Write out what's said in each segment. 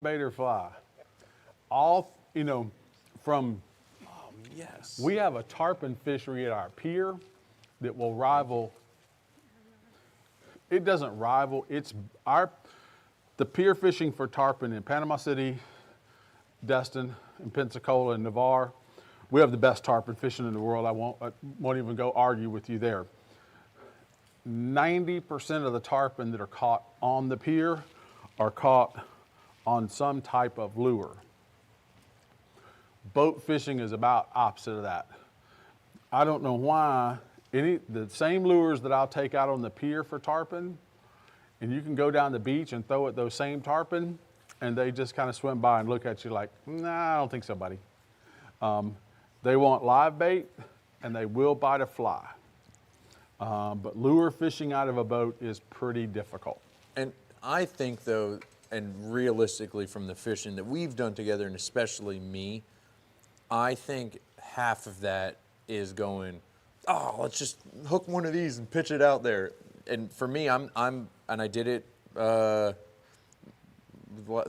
bait or fly. All, from, Yes. we have a tarpon fishery at our pier that will rival, it doesn't rival, the pier fishing for tarpon in Panama City, Destin, and Pensacola, and Navarre, we have the best tarpon fishing in the world. I won't even go argue with you there. 90% of the tarpon that are caught on the pier are caught on some type of lure. Boat fishing is about opposite of that. I don't know why the same lures that I'll take out on the pier for tarpon, and you can go down the beach and throw at those same tarpon, and they just kind of swim by and look at you like, nah, I don't think so, buddy. They want live bait, and they will bite a fly. But lure fishing out of a boat is pretty difficult. And I think, though, and realistically from the fishing that we've done together, and especially me, I think half of that is going, oh, let's just hook one of these and pitch it out there. And for me, and I did it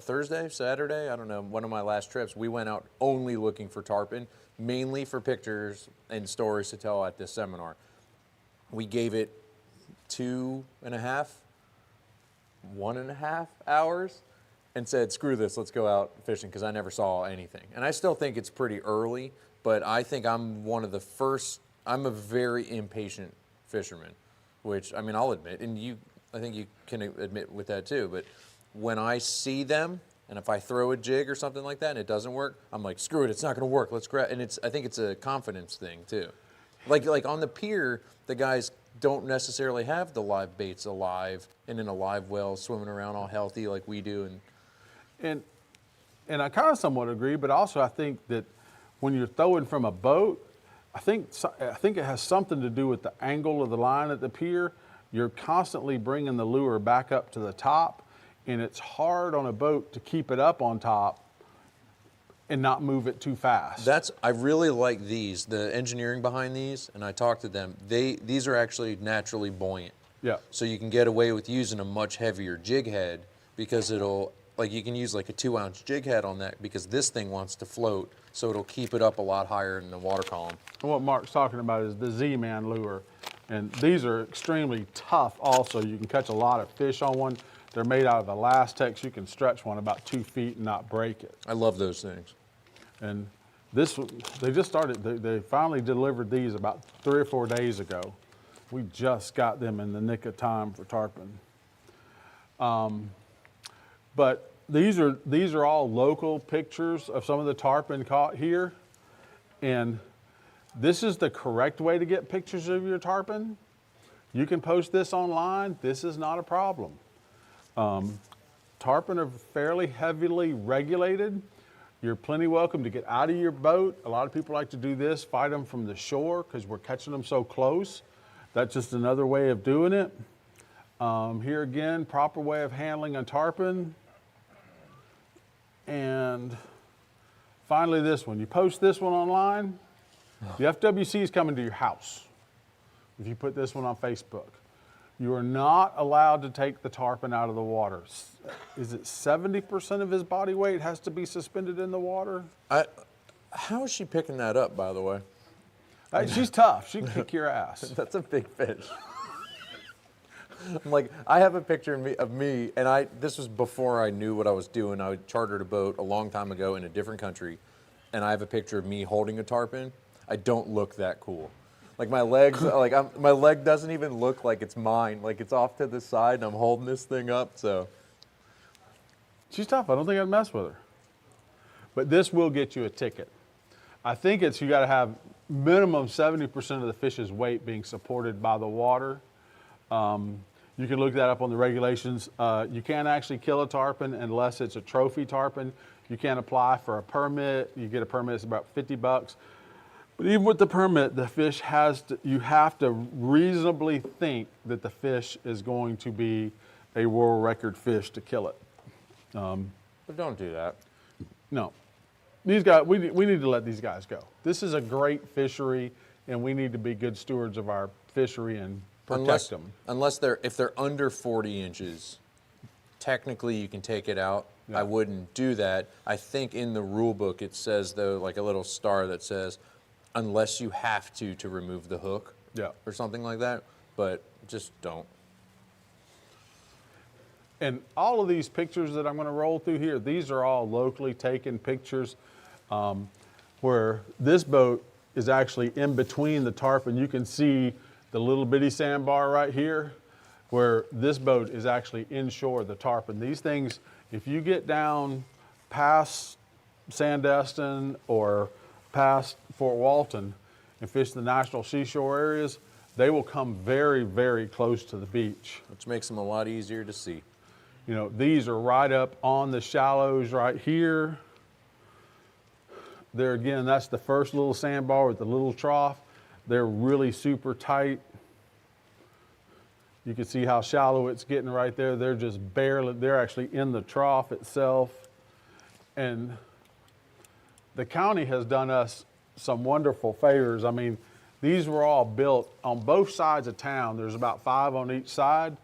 Thursday, Saturday, I don't know, one of my last trips. We went out only looking for tarpon, mainly for pictures and stories to tell at this seminar. We gave it 1.5 hours and said, screw this, let's go out fishing, because I never saw anything. And I still think it's pretty early, but I think I'm one of the first, I'm a very impatient fisherman, which, I mean, I'll admit, and I think you can admit with that too, but when I see them, and if I throw a jig or something like that and it doesn't work, I'm like, screw it, it's not gonna work, let's grab, and I think it's a confidence thing too. Like on the pier, the guys don't necessarily have the live baits alive and in a live well swimming around all healthy like we do. And I kind of somewhat agree, but also I think that when you're throwing from a boat, I think it has something to do with the angle of the line at the pier. You're constantly bringing the lure back up to the top, and it's hard on a boat to keep it up on top and not move it too fast. I really like these, the engineering behind these, and I talked to them. These are actually naturally buoyant. Yeah. So you can get away with using a much heavier jig head, because you can use like a 2-ounce jig head on that, because this thing wants to float, so it'll keep it up a lot higher in the water column. And what Mark's talking about is the Z-Man lure. And these are extremely tough also. You can catch a lot of fish on one. They're made out of elastex. You can stretch one about 2 feet and not break it. I love those things. And they just started, they finally delivered these about 3 or 4 days ago. We just got them in the nick of time for tarpon. But these are all local pictures of some of the tarpon caught here. And this is the correct way to get pictures of your tarpon. You can post this online. This is not a problem. Tarpon are fairly heavily regulated. You're plenty welcome to get out of your boat. A lot of people like to do this, fight them from the shore because we're catching them so close. That's just another way of doing it. Here again, proper way of handling a tarpon. And finally this one. You post this one online, the FWC is coming to your house if you put this one on Facebook. You are not allowed to take the tarpon out of the water. Is it 70% of his body weight has to be suspended in the water? How is she picking that up, by the way? She's tough. She can kick your ass. That's a big fish. I'm like, I have a picture of me, and this was before I knew what I was doing. I chartered a boat a long time ago in a different country, and I have a picture of me holding a tarpon. I don't look that cool. Like my legs, my leg doesn't even look like it's mine. Like it's off to the side, and I'm holding this thing up. So she's tough. I don't think I'd mess with her. But this will get you a ticket. I think you got to have minimum 70% of the fish's weight being supported by the water. You can look that up on the regulations. You can't actually kill a tarpon unless it's a trophy tarpon. You can't apply for a permit. You get a permit, it's about $50. But even with the permit, you have to reasonably think that the fish is going to be a world record fish to kill it. But don't do that. No. These guys, we need to let these guys go. This is a great fishery, and we need to be good stewards of our fishery and protect them. If they're under 40 inches, technically you can take it out. I wouldn't do that. I think in the rule book it says, though, like a little star that says, unless you have to remove the hook or something like that, but just don't. And all of these pictures that I'm going to roll through here, these are all locally taken pictures where this boat is actually in between the tarpon. You can see the little bitty sandbar right here where this boat is actually inshore the tarpon. These things, if you get down past Sandestin or past Fort Walton and fish the national seashore areas, they will come very, very close to the beach. Which makes them a lot easier to see. You know, these are right up on the shallows right here. There again, that's the first little sandbar with the little trough. They're really super tight. You can see how shallow it's getting right there. They're just barely, they're actually in the trough itself. And the county has done us some wonderful favors. I mean, these were all built on both sides of town. There's about 5 on each side.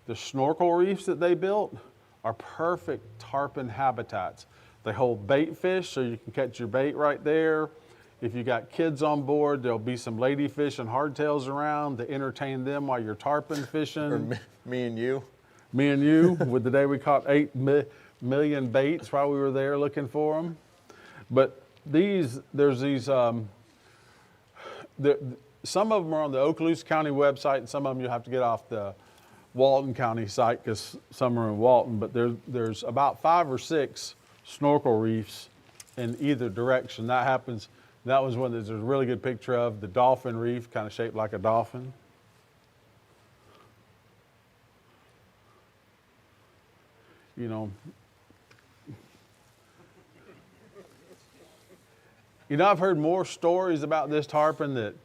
The snorkel reefs that they built are perfect tarpon habitats. They hold bait fish, so you can catch your bait right there. If you got kids on board, there'll be some ladyfish and hardtails around to entertain them while you're tarpon fishing. Or me and you. Me and you, with the day we caught 8 million baits while we were there looking for them. But there's these, some of them are on the Okaloosa County website, and some of them you'll have to get off the Walton County site because some are in Walton. But there's about 5 or 6 snorkel reefs in either direction. That was one there's a really good picture of, the dolphin reef, kind of shaped like a dolphin. You know, I've heard more stories about this tarpon that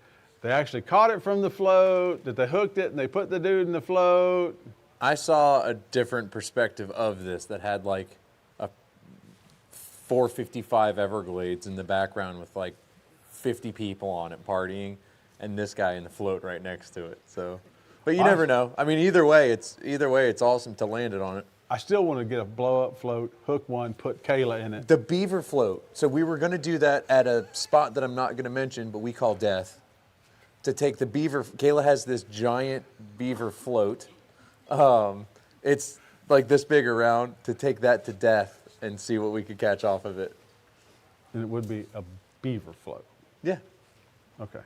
they actually caught it from the float, that they hooked it and they put the dude in the float. I saw a different perspective of this that had like a 455 Everglades in the background with like 50 people on it partying, and this guy in the float right next to it. So, but you never know. I mean, either way, it's awesome to land it on it. I still want to get a blow-up float, hook one, put Kayla in it. The beaver float. So we were going to do that at a spot that I'm not going to mention, but we call Death. To take the beaver, Kayla has this giant beaver float. It's like this big around, to take that to Death and see what we could catch off of it. And it would be a beaver float. Yeah. Okay.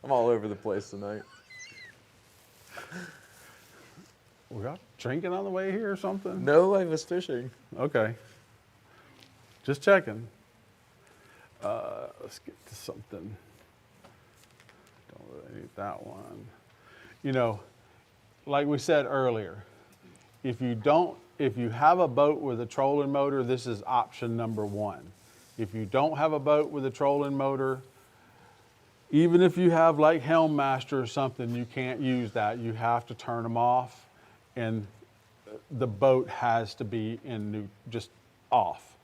I'm all over the place tonight. We got drinking on the way here or something? No, I was fishing. Okay. Just checking. Let's get to something. Don't really need that one. You know, like we said earlier, if you have a boat with a trolling motor, this is option number 1. If you don't have a boat with a trolling motor, even if you have like Helmmaster or something, you can't use that. You have to turn them off, and the boat has to be just off.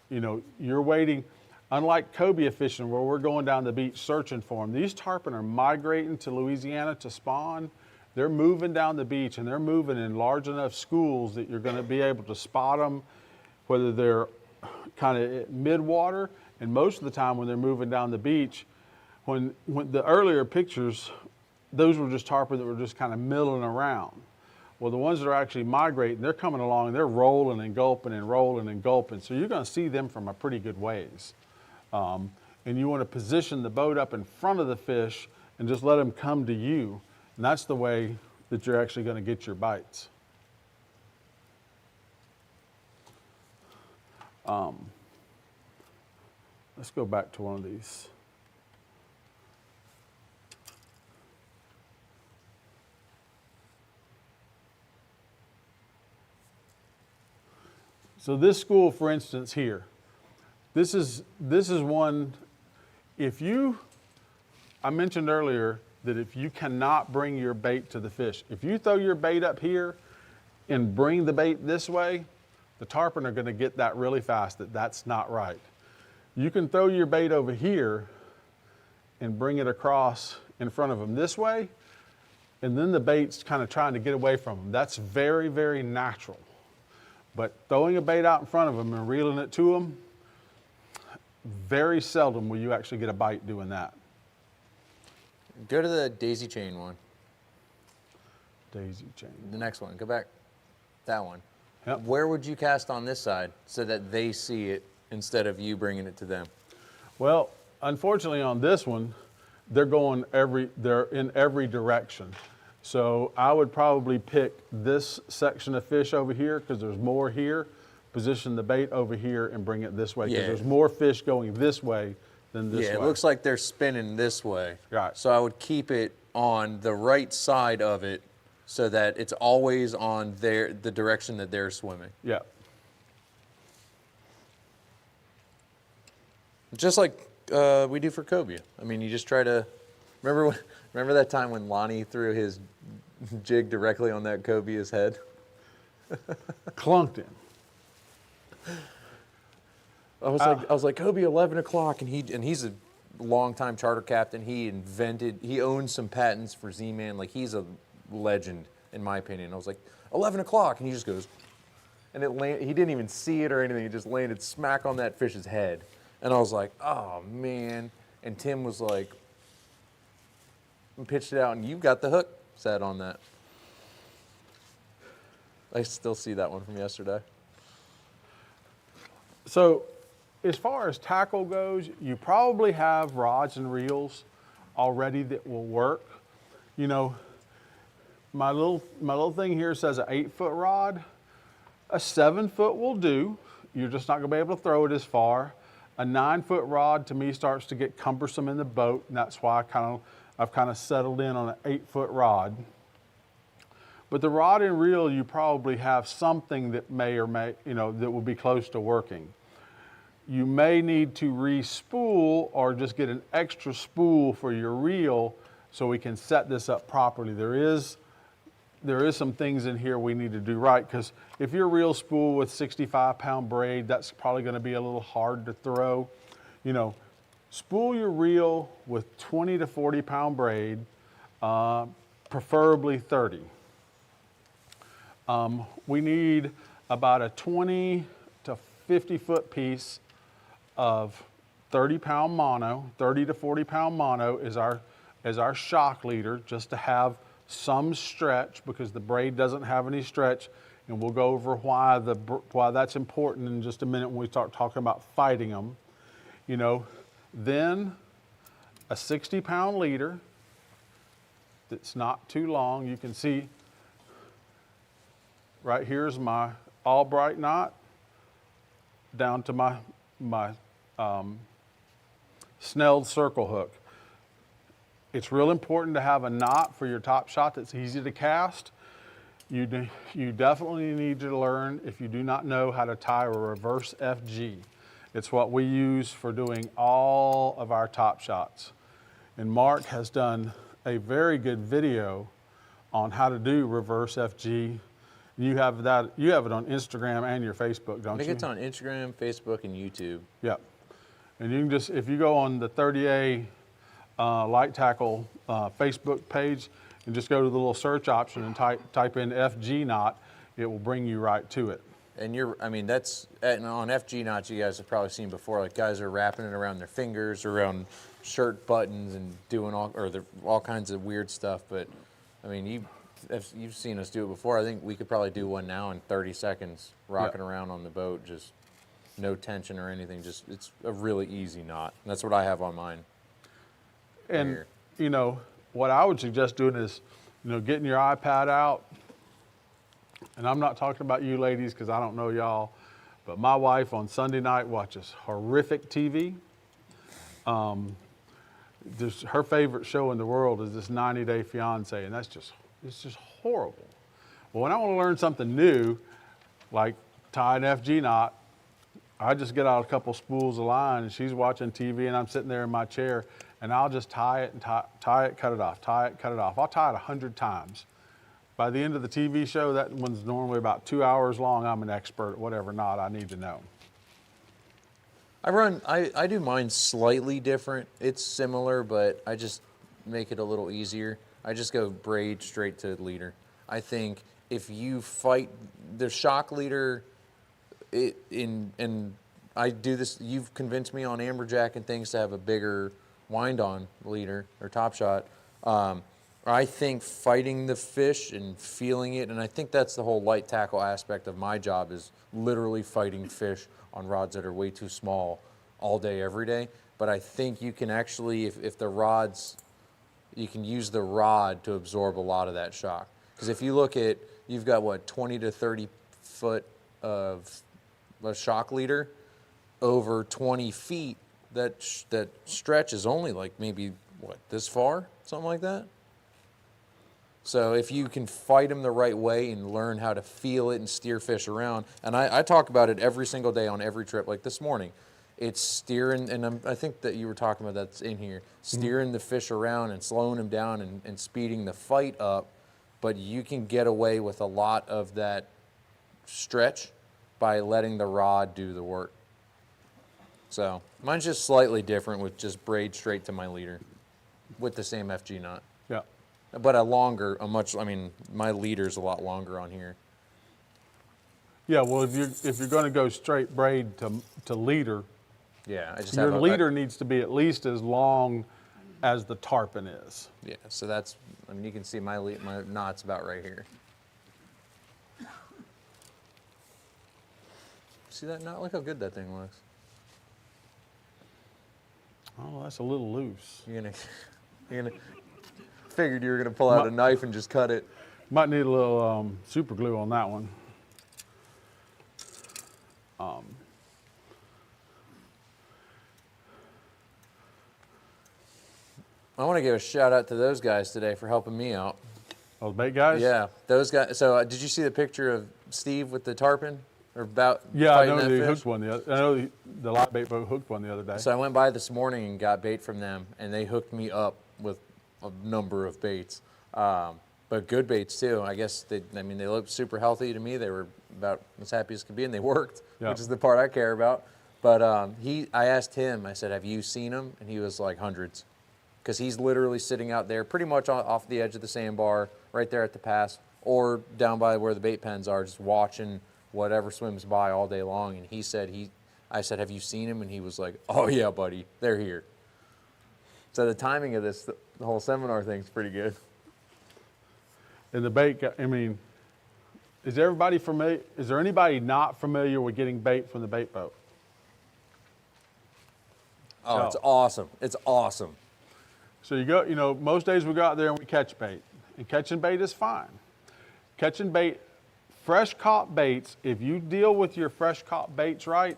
You know, you're waiting. Unlike cobia fishing, where we're going down the beach searching for them, these tarpon are migrating to Louisiana to spawn. They're moving down the beach, and they're moving in large enough schools that you're going to be able to spot them, whether they're kind of mid-water, and most of the time when they're moving down the beach, when the earlier pictures, those were just tarpon that were just kind of milling around. Well, the ones that are actually migrating, they're coming along, and they're rolling and gulping and rolling and gulping, so you're going to see them from a pretty good ways. And you want to position the boat up in front of the fish and just let them come to you. And that's the way that you're actually going to get your bites. Let's go back to one of these. So this school, for instance, here, this is one, I mentioned earlier that if you cannot bring your bait to the fish, if you throw your bait up here and bring the bait this way, the tarpon are going to get that really fast, that's not right. You can throw your bait over here and bring it across in front of them this way, and then the bait's kind of trying to get away from them. That's very, very natural. But throwing a bait out in front of them and reeling it to them, very seldom will you actually get a bite doing that. Go to the daisy chain one. Daisy chain. The next one. Go back. That one. Yep. Where would you cast on this side so that they see it instead of you bringing it to them? Well, unfortunately on this one, they're in every direction. So I would probably pick this section of fish over here because there's more here, position the bait over here and bring it this way because Yeah. there's more fish going this way than this way. Yeah, it looks like they're spinning this way. Right. So I would keep it on the right side of it so that it's always on the direction that they're swimming. Yeah. Just like we do for cobia. I mean, you just try to remember that time when Lonnie threw his jig directly on that cobia's head? Clunked him. I was like, Cobia, 11 o'clock, and he's a longtime charter captain. He owns some patents for Z-Man. Like, he's a legend, in my opinion. I was like, 11 o'clock, and he just goes, and he didn't even see it or anything. It just landed smack on that fish's head. And I was like, oh, man. And Tim was like, and pitched it out, and you got the hook set on that. I still see that one from yesterday. So as far as tackle goes, you probably have rods and reels already that will work. You know, my little thing here says an 8-foot rod. A 7-foot will do. You're just not gonna be able to throw it as far. A 9-foot rod to me starts to get cumbersome in the boat, and that's why I've kind of settled in on an 8-foot rod. But the rod and reel, you probably have something that may, that will be close to working. You may need to re-spool or just get an extra spool for your reel so we can set this up properly. There is some things in here we need to do right, because if your reel spool with 65-pound braid, that's probably going to be a little hard to throw. You know, spool your reel with 20 to 40-pound braid, preferably 30. We need about a 20 to 50-foot piece of 30-pound mono. 30 to 40-pound mono is our shock leader, just to have some stretch, because the braid doesn't have any stretch, and we'll go over why that's important in just a minute when we start talking about fighting them. You know, then a 60-pound leader that's not too long. You can see right here's my Albright knot down to my snelled circle hook. It's real important to have a knot for your top shot that's easy to cast. You definitely need to learn, if you do not know how to tie a reverse FG. It's what we use for doing all of our top shots. And Mark has done a very good video on how to do reverse FG. You have it on Instagram and your Facebook, don't you? I think it's on Instagram, Facebook, and YouTube. Yep. And you can just, if you go on the 30A Light Tackle Facebook page and just go to the little search option and type in FG knot, it will bring you right to it. And that's on FG knots, you guys have probably seen before, like guys are wrapping it around their fingers, around shirt buttons, and doing all kinds of weird stuff. But I mean, you've seen us do it before. I think we could probably do one now in 30 seconds, rocking around on the boat, just no tension or anything. Just, it's a really easy knot. And that's what I have on mine. And you know, what I would suggest doing is, getting your iPad out. And I'm not talking about you ladies, because I don't know y'all, but my wife on Sunday night watches horrific TV. Her favorite show in the world is this 90 Day Fiance, and it's just horrible. Well, when I want to learn something new, like tie an FG knot, I just get out a couple spools of line, and she's watching TV, and I'm sitting there in my chair, and I'll just tie it and tie it, cut it off, tie it, cut it off. I'll tie it 100 times. By the end of the TV show, that one's normally about 2 hours long. I'm an expert at whatever knot I need to know. I do mine slightly different. It's similar, but I just make it a little easier. I just go braid straight to leader. I think if you fight, the shock leader and I do this. You've convinced me on amberjack and things to have a bigger wind-on leader or top shot. I think fighting the fish and feeling it, and I think that's the whole light tackle aspect of my job is literally fighting fish on rods that are way too small all day, every day. But I think you can actually, if the rods, you can use the rod to absorb a lot of that shock. Because if you look at, you've got what, 20 to 30 foot of a shock leader, over 20 feet, that stretch is only like maybe, what, this far? Something like that? So if you can fight them the right way and learn how to feel it and steer fish around, and I talk about it every single day on every trip, like this morning, it's steering, and I think that you were talking about that's in here, steering the fish around and slowing them down and speeding the fight up, but you can get away with a lot of that stretch by letting the rod do the work. So mine's just slightly different with just braid straight to my leader with the same FG knot. Yeah. But my leader's a lot longer on here. Yeah, well, if you're going to go straight braid to leader, Yeah, I just your have leader needs to be at least as long as the tarpon is. Yeah, so that's, you can see my knot's about right here. See that knot? Look how good that thing looks. Oh, that's a little loose. You're gonna figured you were gonna pull out a knife and just cut it. Might need a little super glue on that one. I want to give a shout out to those guys today for helping me out. Those bait guys? Yeah, those guys. So did you see the picture of Steve with the tarpon? Or about Yeah, I know that they fish? hooked one. I know the light bait boat hooked one the other day. So I went by this morning and got bait from them, and they hooked me up with a number of baits, but good baits too. I guess they looked super healthy to me. They were about as happy as could be, and they worked, Yeah. which is the part I care about. But I asked him. I said, "Have you seen them?" And he was like, hundreds, because he's literally sitting out there, pretty much off the edge of the sandbar, right there at the pass, or down by where the bait pens are, just watching whatever swims by all day long. And he said I said, "Have you seen him?" And he was like, "Oh yeah, buddy, they're here." So the timing of this, the whole seminar thing's pretty good. And the bait, is everybody familiar? Is there anybody not familiar with getting bait from the bait boat? Oh, No. It's awesome. It's awesome. So you go, most days we go out there and we catch bait. And catching bait is fine. Catching bait, fresh caught baits, if you deal with your fresh caught baits right,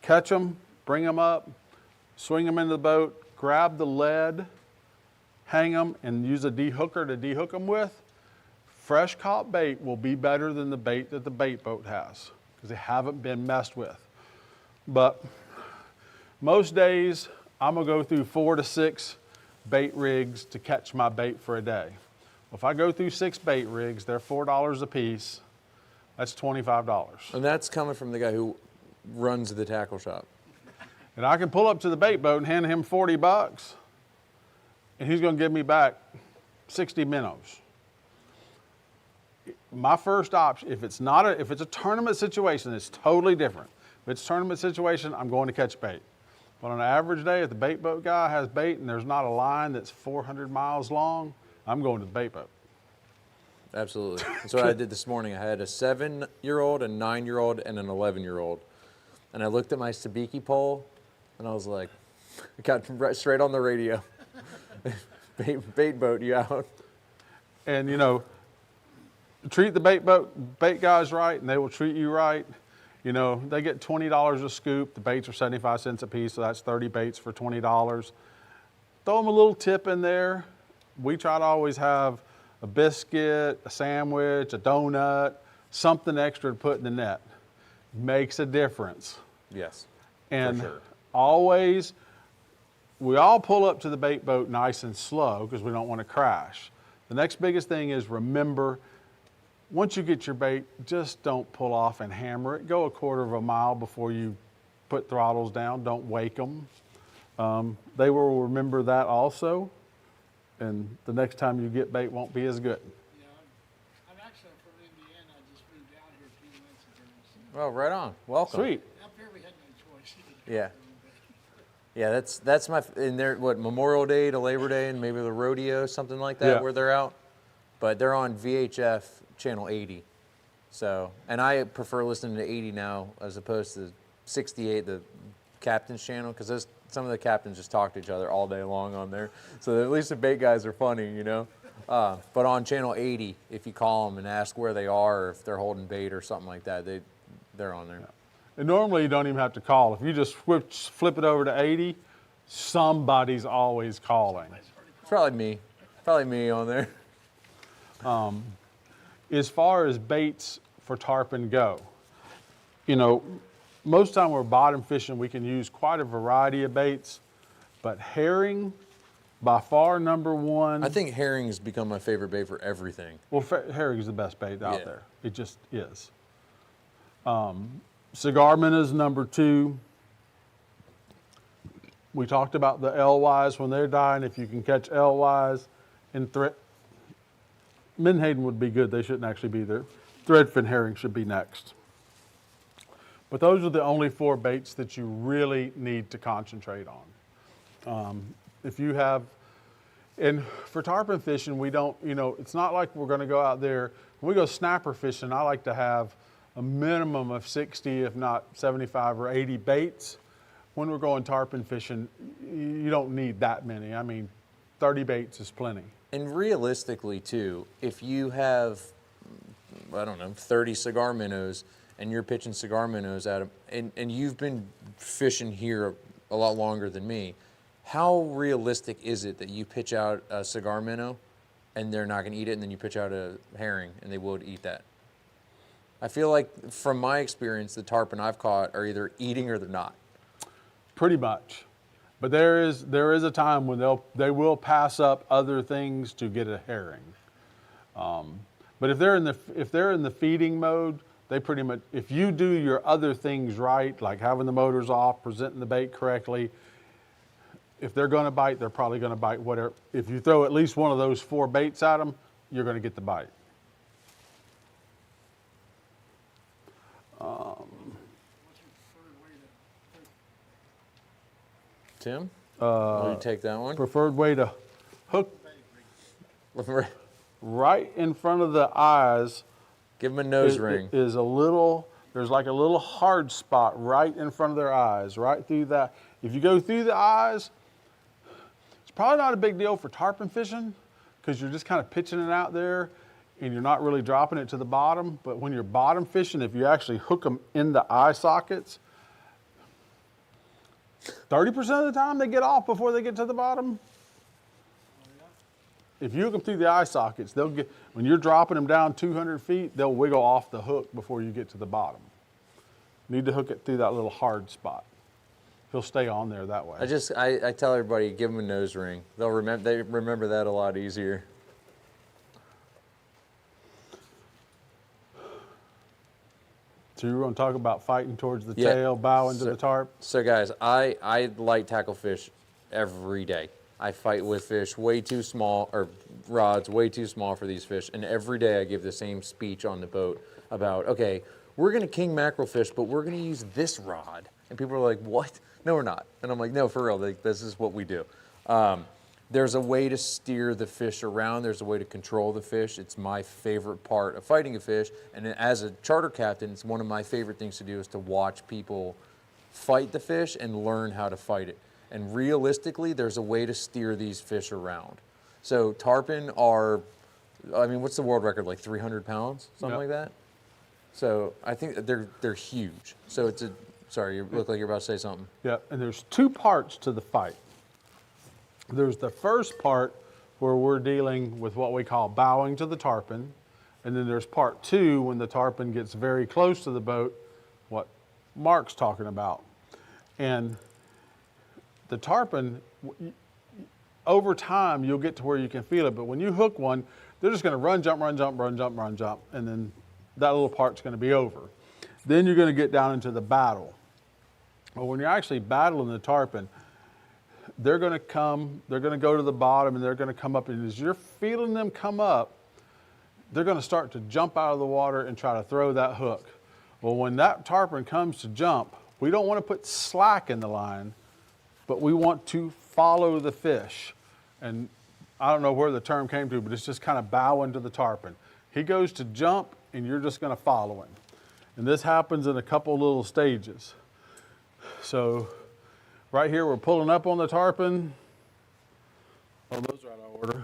catch them, bring them up, swing them into the boat, grab the lead, hang them, and use a de-hooker to de-hook them with. Fresh caught bait will be better than the bait that the bait boat has because they haven't been messed with. But most days, I'm gonna go through 4 to 6 bait rigs to catch my bait for a day. If I go through 6 bait rigs, they're $4 a piece. That's $25. And that's coming from the guy who runs the tackle shop. And I can pull up to the bait boat and hand him $40, and he's gonna give me back 60 minnows. My first option, if it's a tournament situation, it's totally different. If it's a tournament situation, I'm going to catch bait. But on an average day, if the bait boat guy has bait and there's not a line that's 400 miles long, I'm going to the bait boat. Absolutely. That's what I did this morning. I had a 7-year-old, a 9-year-old, and an 11-year-old. And I looked at my sabiki pole, and I was like, I got straight on the radio. Bait boat, you out. And treat the bait guys right, and they will treat you right. They get $20 a scoop. The baits are 75 cents a piece, so that's 30 baits for $20. Throw them a little tip in there. We try to always have a biscuit, a sandwich, a donut, something extra to put in the net. Makes a difference. Yes, And for sure. always, we all pull up to the bait boat nice and slow because we don't want to crash. The next biggest thing is remember, once you get your bait, just don't pull off and hammer it. Go a quarter of a mile before you put throttles down. Don't wake them. They will remember that also, and the next time you get bait won't be as good. Yeah, I'm actually from Indiana. I just moved down here a few months ago. So Oh, right on. Welcome. Sweet. Up here we had no choice. Yeah. Yeah, that's my, in there, what, Memorial Day to Labor Day and maybe the rodeo, something like that, Yeah. where they're out. But they're on VHF channel 80. So, and I prefer listening to 80 now as opposed to 68, the captain's channel, because some of the captains just talk to each other all day long on there. So at least the bait guys are funny, you know. But on channel 80, if you call them and ask where they are, or if they're holding bait or something like that, they're on there. And normally you don't even have to call. If you just flip it over to 80, somebody's always calling. It's probably me on there. As far as baits for tarpon go, you know, most time we're bottom fishing, we can use quite a variety of baits, but herring, by far number one. I think herring has become my favorite bait for everything. Well, herring is the best bait out Yeah. there. It just is. Cigar minnows number two. We talked about the alewives when they're dying. If you can catch alewives and menhaden would be good. They shouldn't actually be there. Threadfin herring should be next. But those are the only four baits that you really need to concentrate on. If you have, and for tarpon fishing, we don't, you know, it's not like we're going to go out there. When we go snapper fishing, I like to have a minimum of 60, if not 75 or 80 baits. When we're going tarpon fishing, you don't need that many. I mean, 30 baits is plenty. And realistically, too, if you have, I don't know, 30 cigar minnows and you're pitching cigar minnows at them, and you've been fishing here a lot longer than me, how realistic is it that you pitch out a cigar minnow and they're not going to eat it, and then you pitch out a herring and they would eat that? I feel like, from my experience, the tarpon I've caught are either eating or they're not. Pretty much. But there is a time when they will pass up other things to get a herring. But if they're in the feeding mode, they pretty much, if you do your other things right, like having the motors off, presenting the bait correctly, if they're going to bite, they're probably going to bite whatever. If you throw at least one of those four baits at them, you're going to get the bite. Tim? Will you take that one? Preferred way to hook right in front of the eyes Give them a nose is, ring. is there's like a little hard spot right in front of their eyes, right through that. If you go through the eyes, it's probably not a big deal for tarpon fishing because you're just kind of pitching it out there and you're not really dropping it to the bottom. But when you're bottom fishing, if you actually hook them in the eye sockets, 30% of the time they get off before they get to the bottom. If you hook them through the eye sockets, they'll get, when you're dropping them down 200 feet, they'll wiggle off the hook before you get to the bottom. You need to hook it through that little hard spot. He'll stay on there that way. I tell everybody, give them a nose ring. They remember that a lot easier. So you were going to talk about fighting towards the tail, bowing to the tarp? So guys, I light tackle fish every day. I fight with fish way too small, or rods way too small for these fish. And every day I give the same speech on the boat about, okay, we're going to king mackerel fish, but we're going to use this rod. And people are like, what? No, we're not. And I'm like, no, for real, like, this is what we do. There's a way to steer the fish around. There's a way to control the fish. It's my favorite part of fighting a fish. And as a charter captain, it's one of my favorite things to do is to watch people fight the fish and learn how to fight it. And realistically, there's a way to steer these fish around. So tarpon are, I mean, what's the world record, like 300 pounds, something like that? So I think they're huge. So it's a, sorry, you look like you're about to say something. Yeah, and there's two parts to the fight. There's the first part where we're dealing with what we call bowing to the tarpon. And then there's part two when the tarpon gets very close to the boat, what Mark's talking about. And the tarpon, over time, you'll get to where you can feel it. But when you hook one, they're just going to run, jump, run, jump, run, jump, run, jump. And then that little part's going to be over. Then you're going to get down into the battle. Well, when you're actually battling the tarpon, they're going to come, they're going to go to the bottom, and they're going to come up. And as you're feeling them come up, they're going to start to jump out of the water and try to throw that hook. Well, when that tarpon comes to jump, we don't want to put slack in the line, but we want to follow the fish. And I don't know where the term came to, but it's just kind of bowing to the tarpon. He goes to jump, and you're just going to follow him. And this happens in a couple little stages. So right here, we're pulling up on the tarpon. Oh, those are out of order.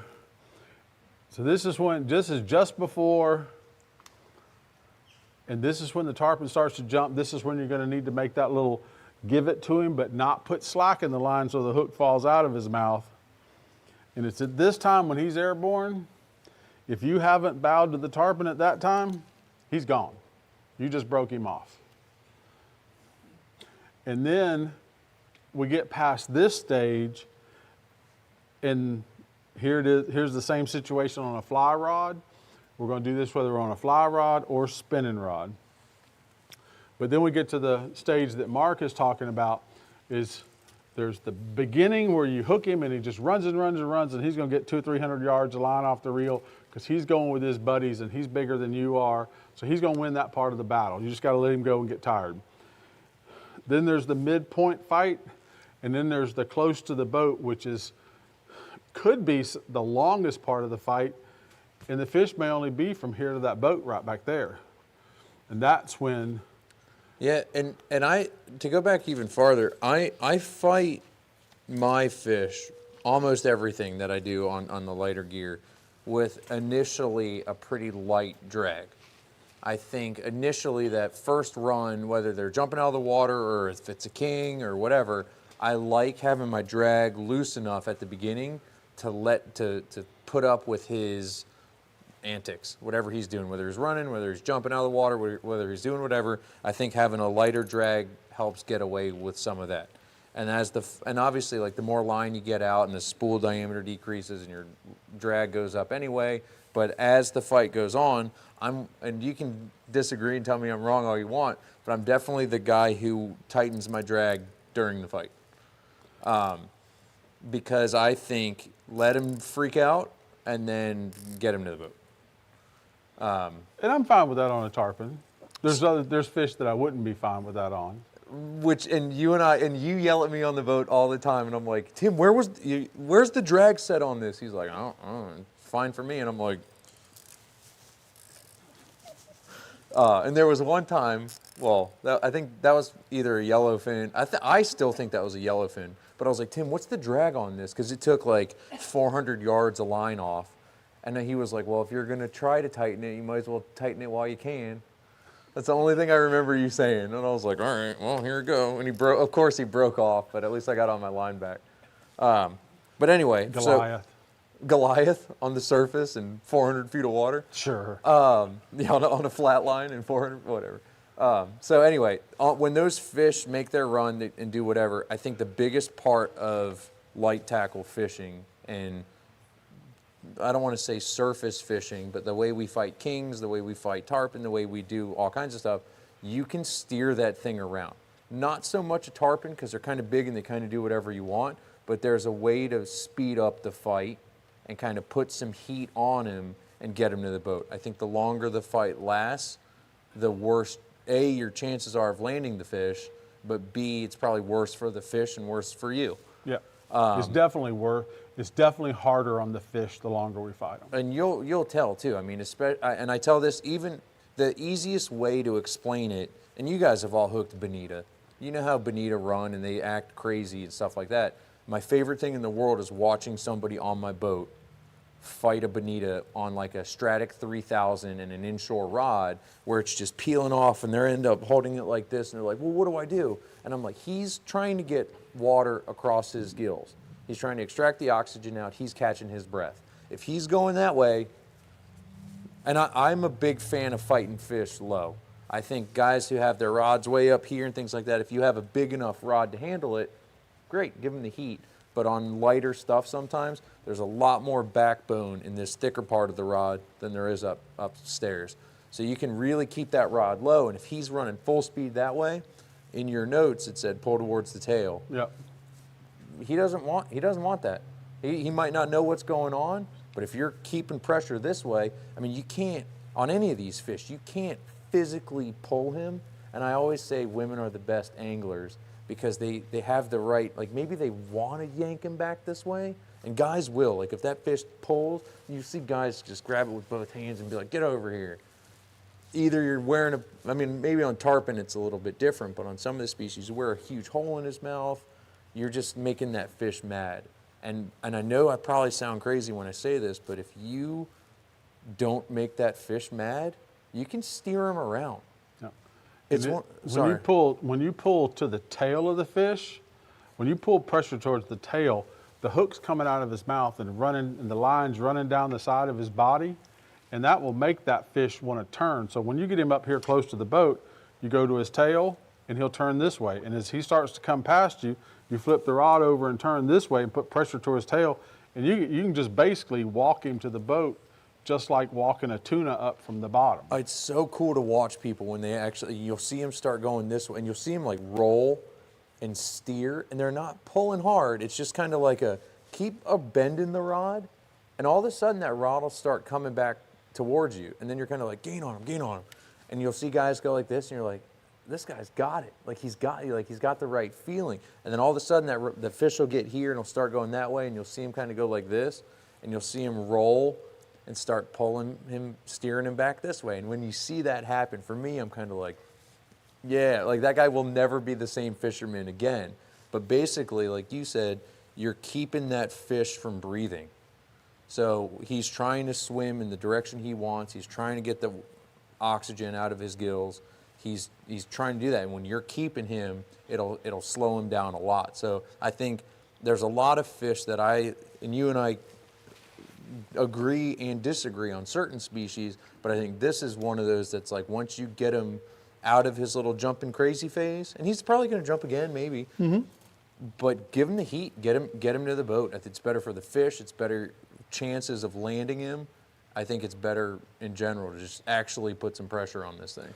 So this is just before, and this is when the tarpon starts to jump. This is when you're going to need to make that little give it to him, but not put slack in the line so the hook falls out of his mouth. And it's at this time when he's airborne, if you haven't bowed to the tarpon at that time, he's gone. You just broke him off. And then we get past this stage, and here it is. Here's the same situation on a fly rod. We're going to do this whether we're on a fly rod or spinning rod. But then we get to the stage that Mark is talking about, is there's the beginning where you hook him and he just runs and runs and runs, and he's going to get 200 or 300 yards of line off the reel because he's going with his buddies and he's bigger than you are. So he's going to win that part of the battle. You just got to let him go and get tired. Then there's the midpoint fight, and then there's the close to the boat, which could be the longest part of the fight, and the fish may only be from here to that boat right back there. And that's when... Yeah, and to go back even farther, I fight my fish, almost everything that I do on the lighter gear, with initially a pretty light drag. I think initially that first run, whether they're jumping out of the water or if it's a king or whatever, I like having my drag loose enough at the beginning to put up with his antics, whatever he's doing, whether he's running, whether he's jumping out of the water, whether he's doing whatever. I think having a lighter drag helps get away with some of that. And and obviously, like, the more line you get out and the spool diameter decreases and your drag goes up anyway. But as the fight goes on, and you can disagree and tell me I'm wrong all you want, but I'm definitely the guy who tightens my drag during the fight. Because I think let him freak out and then get him to the boat. And I'm fine with that on a tarpon. There's fish that I wouldn't be fine with that on. And you yell at me on the boat all the time, and I'm like, Tim, where's the drag set on this? He's like, I don't know, fine for me. And I'm like, and there was one time, I think that was either a yellowfin. I still think that was a yellowfin. But I was like, Tim, what's the drag on this? Because it took like 400 yards of line off. And then he was like, well, if you're going to try to tighten it, you might as well tighten it while you can. That's the only thing I remember you saying. And I was like, all right, well, here we go. And of course he broke off, but at least I got on my line back. But anyway. Goliath on the surface and 400 feet of water. Sure. On a flat line and 400, whatever. So anyway, when those fish make their run and do whatever, I think the biggest part of light tackle fishing, and I don't want to say surface fishing, but the way we fight kings, the way we fight tarpon, the way we do all kinds of stuff, you can steer that thing around. Not so much a tarpon because they're kind of big and they kind of do whatever you want, but there's a way to speed up the fight and kind of put some heat on him and get him to the boat. I think the longer the fight lasts, the worse, A, your chances are of landing the fish, but B, it's probably worse for the fish and worse for you. Yeah, it's definitely worse. It's definitely harder on the fish the longer we fight them. And you'll tell too. I mean, and I tell this, even the easiest way to explain it, and you guys have all hooked bonita. You know how bonita run and they act crazy and stuff like that. My favorite thing in the world is watching somebody on my boat fight a bonita on like a Stratic 3000 and an inshore rod where it's just peeling off and they end up holding it like this and they're like, well, what do I do? And I'm like, he's trying to get water across his gills. He's trying to extract the oxygen out. He's catching his breath. If he's going that way, and I'm a big fan of fighting fish low. I think guys who have their rods way up here and things like that, if you have a big enough rod to handle it, great, give them the heat. But on lighter stuff sometimes, there's a lot more backbone in this thicker part of the rod than there is upstairs. So you can really keep that rod low, and if he's running full speed that way, in your notes it said pull towards the tail. Yep. He doesn't want that. He might not know what's going on, but if you're keeping pressure this way, I mean, you can't, on any of these fish, you can't physically pull him. And I always say women are the best anglers because they have the right, like maybe they want to yank him back this way, and guys will. Like if that fish pulls, you see guys just grab it with both hands and be like, get over here. Either you're wearing I mean, maybe on tarpon it's a little bit different, but on some of the species, you wear a huge hole in his mouth, you're just making that fish mad. And I know I probably sound crazy when I say this, but if you don't make that fish mad, you can steer him around. No. It's When you pull to the tail of the fish, when you pull pressure towards the tail, the hook's coming out of his mouth and the line's running down the side of his body, and that will make that fish want to turn. So when you get him up here close to the boat, you go to his tail and he'll turn this way. And as he starts to come past you, you flip the rod over and turn this way and put pressure to his tail, and you can just basically walk him to the boat just like walking a tuna up from the bottom. It's so cool to watch people when you'll see them start going this way, and you'll see them like roll and steer, and they're not pulling hard. It's just kind of like keep a bend in the rod, and all of a sudden that rod will start coming back towards you, and then you're kind of like, gain on him. And you'll see guys go like this, and you're like, this guy's got it. Like he's got the right feeling. And then all of a sudden the fish will get here and he'll start going that way, and you'll see him kind of go like this, and you'll see him roll and start pulling him, steering him back this way. And when you see that happen, for me, I'm kind of like, yeah, like that guy will never be the same fisherman again. But basically, like you said, you're keeping that fish from breathing. So he's trying to swim in the direction he wants. He's trying to get the oxygen out of his gills. He's trying to do that. And when you're keeping him, it'll slow him down a lot. So I think there's a lot of fish that and you and I agree and disagree on certain species, but I think this is one of those that's like once you get him out of his little jumping crazy phase, and he's probably going to jump again maybe, but give him the heat, get him to the boat. I think it's better for the fish, it's better chances of landing him. I think it's better in general to just actually put some pressure on this thing.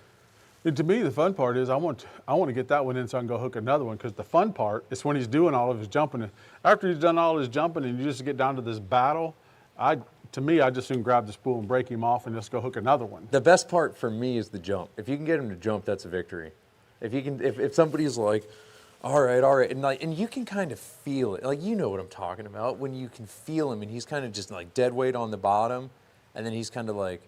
And to me, the fun part is I want to get that one in so I can go hook another one, because the fun part is when he's doing all of his jumping. After he's done all his jumping and you just get down to this battle, to me, I just soon grab the spool and break him off and just go hook another one. The best part for me is the jump. If you can get him to jump, that's a victory. If somebody's like, all right, and you can kind of feel it. Like, you know what I'm talking about, when you can feel him and he's kind of just like dead weight on the bottom, and then he's kind of like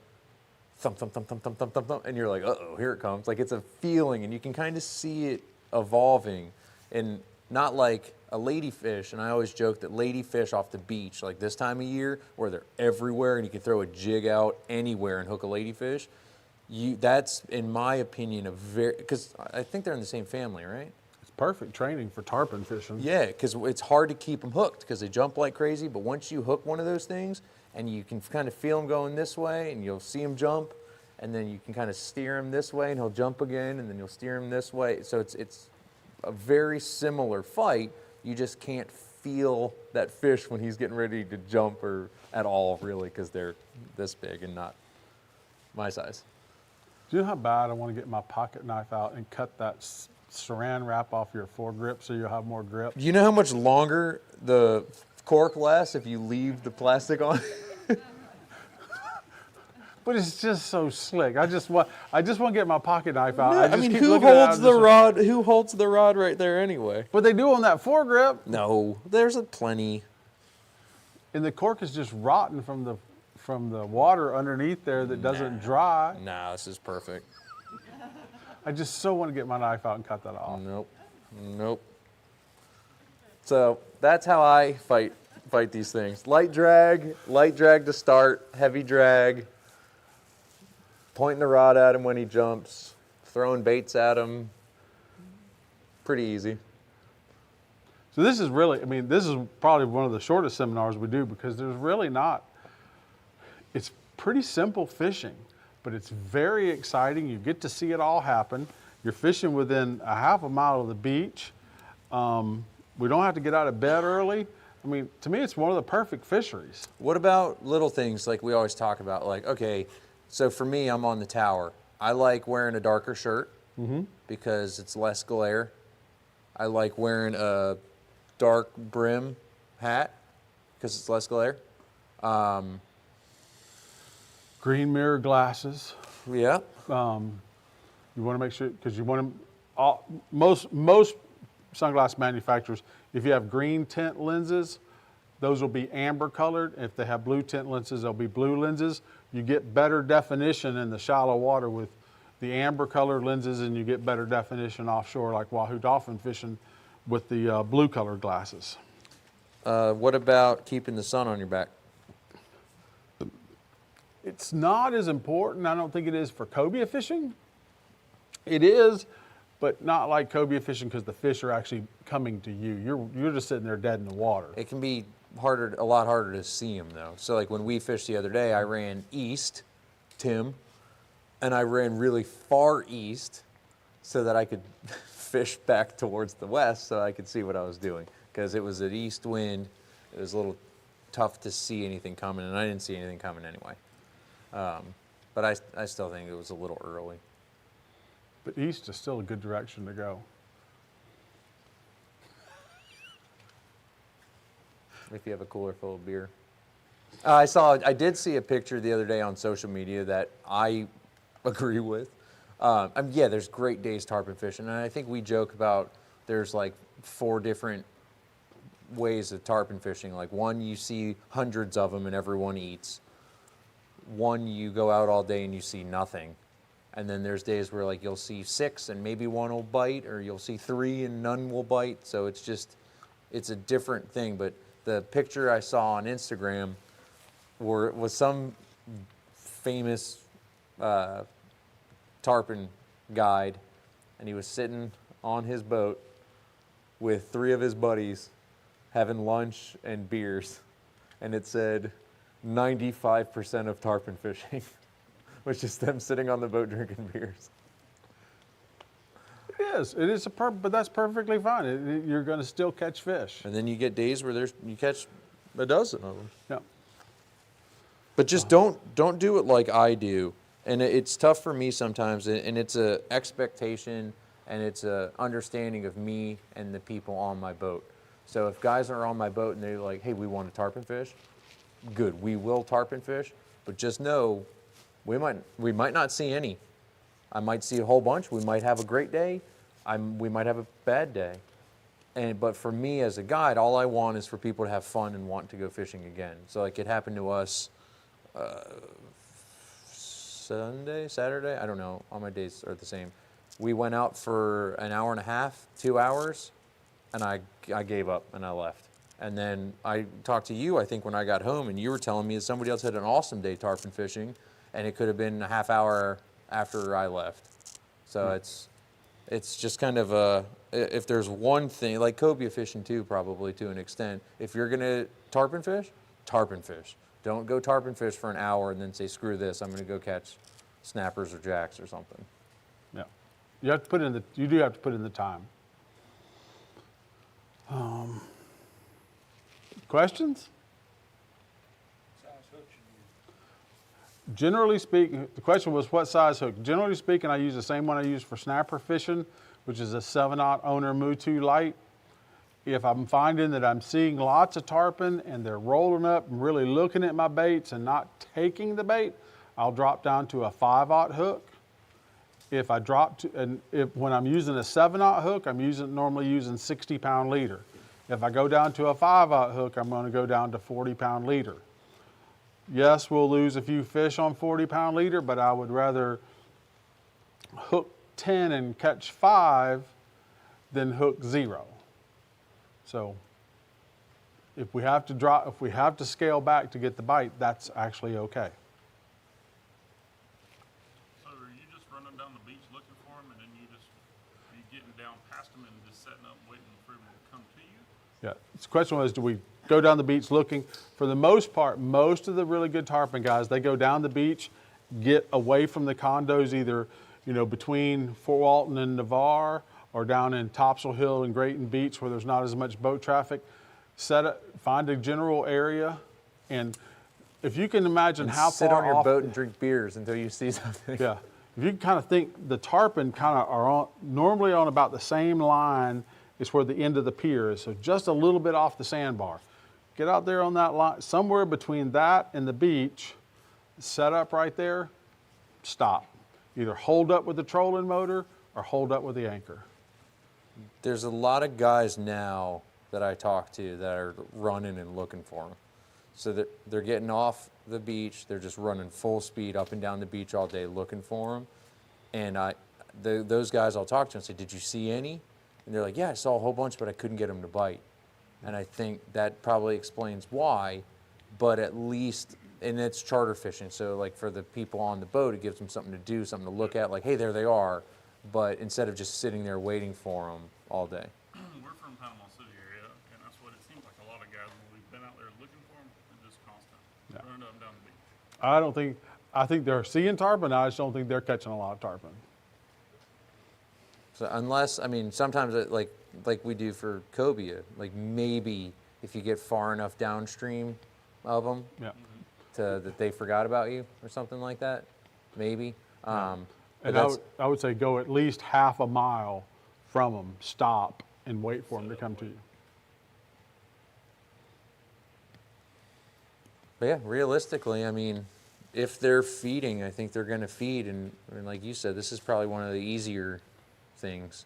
thump, thump, thump, thump, thump, thump, thump, thump, and you're like, uh-oh, here it comes. Like, it's a feeling, and you can kind of see it evolving, and not like a ladyfish. And I always joke that ladyfish off the beach, like this time of year, where they're everywhere and you can throw a jig out anywhere and hook a ladyfish, that's, in my opinion, because I think they're in the same family, right? It's perfect training for tarpon fishing. Yeah, because it's hard to keep them hooked because they jump like crazy, but once you hook one of those things, and you can kind of feel him going this way, and you'll see him jump, and then you can kind of steer him this way, and he'll jump again, and then you'll steer him this way. So it's a very similar fight. You just can't feel that fish when he's getting ready to jump or at all, really, because they're this big and not my size. Do you know how bad I want to get my pocket knife out and cut that saran wrap off your foregrip so you'll have more grip? You know how much longer the cork lasts if you leave the plastic on? But it's just so slick. I just want to get my pocket knife out. No, I mean, who holds the rod? Who holds the rod right there anyway? But they do on that foregrip. No, there's plenty. And the cork is just rotten from the water underneath there that doesn't dry. Nah, this is perfect. I just so want to get my knife out and cut that off. Nope. So that's how I fight these things. Light drag to start, heavy drag, pointing the rod at him when he jumps, throwing baits at him. Pretty easy. So this is probably one of the shortest seminars we do, because there's really not, it's pretty simple fishing, but it's very exciting. You get to see it all happen. You're fishing within a half a mile of the beach. We don't have to get out of bed early. I mean, to me, it's one of the perfect fisheries. What about little things like we always talk about? Like, okay, so for me, I'm on the tower. I like wearing a darker shirt because it's less glare. I like wearing a dark brim hat because it's less glare. Green mirror glasses. Yeah. You want to make sure, because you want them, most sunglass manufacturers, if you have green tint lenses, those will be amber colored. If they have blue tint lenses, they'll be blue lenses. You get better definition in the shallow water with the amber colored lenses, and you get better definition offshore, like wahoo dolphin fishing with the blue colored glasses. What about keeping the sun on your back? It's not as important, I don't think it is for cobia fishing. It is, but not like cobia fishing because the fish are actually coming to you. You're just sitting there dead in the water. It can be harder, a lot harder to see them though. So like when we fished the other day, I ran east, Tim, and I ran really far east so that I could fish back towards the west so I could see what I was doing. Because it was an east wind, it was a little tough to see anything coming, and I didn't see anything coming anyway. But I still think it was a little early. But east is still a good direction to go. If you have a cooler full of beer. I did see a picture the other day on social media that I agree with. Yeah, there's great days tarpon fishing, and I think we joke about there's like 4 different ways of tarpon fishing. Like one, you see hundreds of them and everyone eats. One, you go out all day and you see nothing. And then there's days where like you'll see 6 and maybe 1 will bite, or you'll see 3 and none will bite. So it's a different thing. But the picture I saw on Instagram was some famous tarpon guide, and he was sitting on his boat with 3 of his buddies having lunch and beers, and it said 95% of tarpon fishing, which is them sitting on the boat drinking beers. It is but that's perfectly fine. You're going to still catch fish. And then you get days where you catch a dozen of them. Yeah. But just don't do it like I do. And it's tough for me sometimes, and it's a expectation, and it's a understanding of me and the people on my boat. So if guys are on my boat and they're like, hey, we want to tarpon fish, good, we will tarpon fish, but just know we might not see any. I might see a whole bunch. We might have a great day. We might have a bad day. But for me as a guide, all I want is for people to have fun and want to go fishing again. So like it happened to us Saturday, I don't know, all my days are the same. We went out for an hour and a half, 2 hours, and I gave up and I left. And then I talked to you, I think, when I got home, and you were telling me that somebody else had an awesome day tarpon fishing, and it could have been a half hour after I left. So it's just kind of if there's one thing, like cobia fishing too, probably to an extent, if you're gonna tarpon fish, tarpon fish. Don't go tarpon fish for an hour and then say, screw this, I'm gonna go catch snappers or jacks or something. Yeah. You have to you do have to put in the time. Questions? Generally speaking, the question was what size hook. Generally speaking, I use the same one I use for snapper fishing, which is a 7/0 Owner Mutu Light. If I'm finding that I'm seeing lots of tarpon and they're rolling up and really looking at my baits and not taking the bait, I'll drop down to a 5/0 hook. If I drop to, when I'm using a 7/0 hook, I'm normally using 60-pound leader. If I go down to a 5/0 hook, I'm going to go down to 40-pound leader. Yes, we'll lose a few fish on 40-pound leader, but I would rather hook 10 and catch 5 than hook 0. So if we have to scale back to get the bite, that's actually okay. So are you just running down the beach looking for them, and then you getting down past them and just setting up waiting for them to come to you? Yeah, the question was, do we go down the beach looking? For the most part, most of the really good tarpon guys, they go down the beach, get away from the condos, either between Fort Walton and Navarre, or down in Topsail Hill and Grayton Beach where there's not as much boat traffic. Find a general area, and if you can imagine how far sit on your off, boat and drink beers until you see something. Yeah, if you can kind of think, the tarpon kind of are normally on about the same line as where the end of the pier is, so just a little bit off the sandbar. Get out there on that line, somewhere between that and the beach, set up right there, stop. either hold up with the trolling motor or hold up with the anchor. There's a lot of guys now that I talk to that are running and looking for them. So they're getting off the beach, they're just running full speed up and down the beach all day looking for them. And those guys I'll talk to and say, did you see any? And they're like, yeah, I saw a whole bunch, but I couldn't get them to bite. And I think that probably explains why, but at least, and it's charter fishing, so like for the people on the boat, it gives them something to do, something to look at, like, hey, there they are, but instead of just sitting there waiting for them all day. We're from Panama City area, and that's what it seems like. A lot of guys, when we've been out there looking for them, they're just constant, running up and down the beach. I think they're seeing tarpon. I just don't think they're catching a lot of tarpon. So unless, I mean, sometimes like we do for cobia, like maybe if you get far enough downstream of them, Yeah. that they forgot about you or something like that, maybe. And I would say go at least half a mile from them, stop, and wait for them to come to you. But yeah, realistically, I mean, if they're feeding, I think they're going to feed. And like you said, this is probably one of the easier things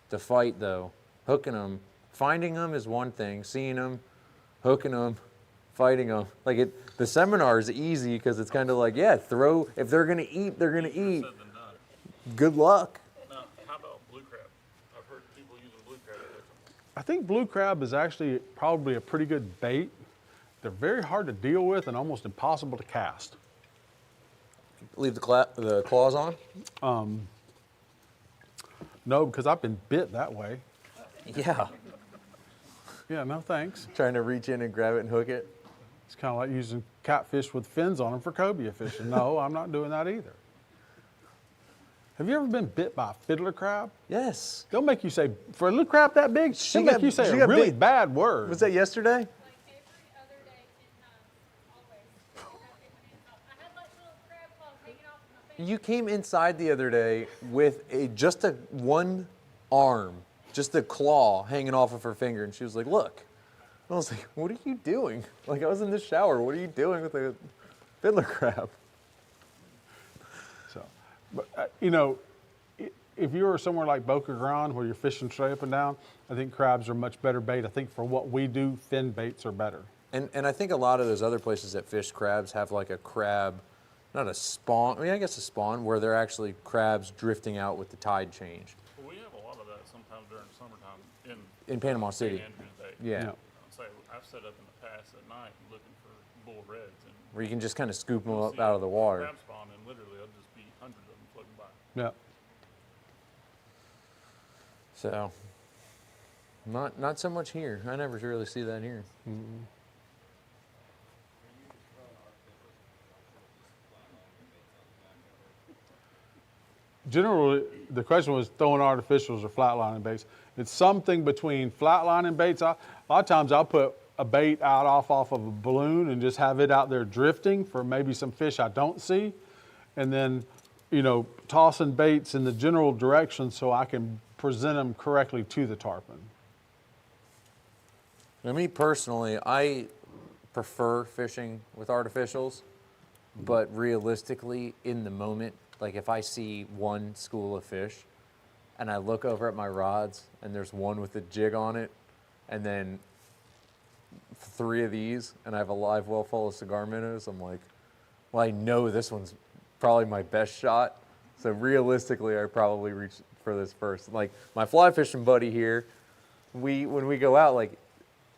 to fight, though. Hooking them, finding them is one thing. Seeing them, hooking them, fighting them. Like the seminar is easy because it's kind of like, yeah, throw. If they're going to eat, they're going to eat. Said than done. Good luck. Now, how about blue crab? I've heard people using blue crab to hook 'em. I think blue crab is actually probably a pretty good bait. They're very hard to deal with and almost impossible to cast. Leave the claws on. No, because I've been bit that way. Yeah. Yeah, no thanks. Trying to reach in and grab it and hook it. It's kind of like using catfish with fins on them for cobia fishing. No, I'm not doing that either. Have you ever been bit by a fiddler crab? Yes. They'll make you say, for a little crab that big, they'll make you say she a got really bit. bad word. Was that yesterday? Like every other day, 10 times, always. I had like little crab claws hanging off my face. You came inside the other day with just one arm, just a claw hanging off of her finger, and she was like, look. And I was like, what are you doing? Like, I was in the shower. What are you doing with a fiddler crab? So, but you know, if you're somewhere like Boca Grande where you're fishing straight up and down, I think crabs are much better bait. I think for what we do, fin baits are better. And I think a lot of those other places that fish crabs have like a crab, not a spawn, I mean, I guess a spawn, where they're actually crabs drifting out with the tide change. Well, we have a lot of that sometimes during summertime In Panama St. City. Andrews Bay. Yeah. Yeah. So I've set up in the past at night looking for bull reds, and Where you can just kind of scoop them you'll up see out of the water. crab spawn, and literally there'll just be hundreds of them floating by. Yeah. So, not so much here. I never really see that here. Generally, the question was throwing artificials or flatlining baits. It's something between flatlining baits. A lot of times I'll put a bait out off of a balloon and just have it out there drifting for maybe some fish I don't see. And then, you know, tossing baits in the general direction so I can present them correctly to the tarpon. Now, me personally, I prefer fishing with artificials, but realistically, in the moment, like if I see one school of fish and I look over at my rods and there's one with a jig on it and then 3 of these and I have a live well full of cigar minnows, I'm like, well, I know this one's probably my best shot. So realistically, I probably reach for this first. Like my fly fishing buddy here, when we go out, like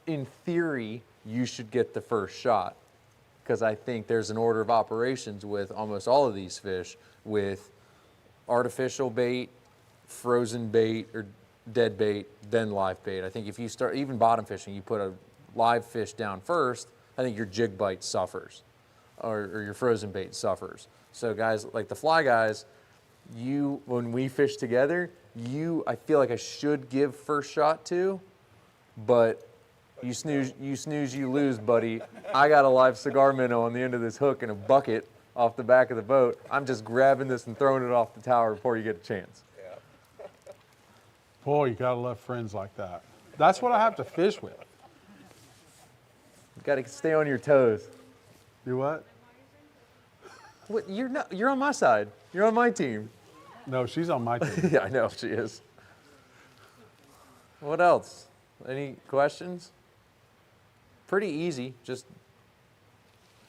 in theory, you should get the first shot. Because I think there's an order of operations with almost all of these fish with artificial bait, frozen bait, or dead bait, then live bait. I think if you start, even bottom fishing, you put a live fish down first, I think your jig bite suffers or your frozen bait suffers. So guys, like the fly guys, when we fish together, I feel like I should give first shot to, but you snooze, you lose, buddy. I got a live cigar minnow on the end of this hook in a bucket off the back of the boat. I'm just grabbing this and throwing it off the tower before you get a chance. Boy, you gotta love friends like that. That's what I have to fish with. You got to stay on your toes. Do what? What, you're on my side. You're on my team. No, she's on my team. Yeah, I know she is. What else? Any questions? Pretty easy. Just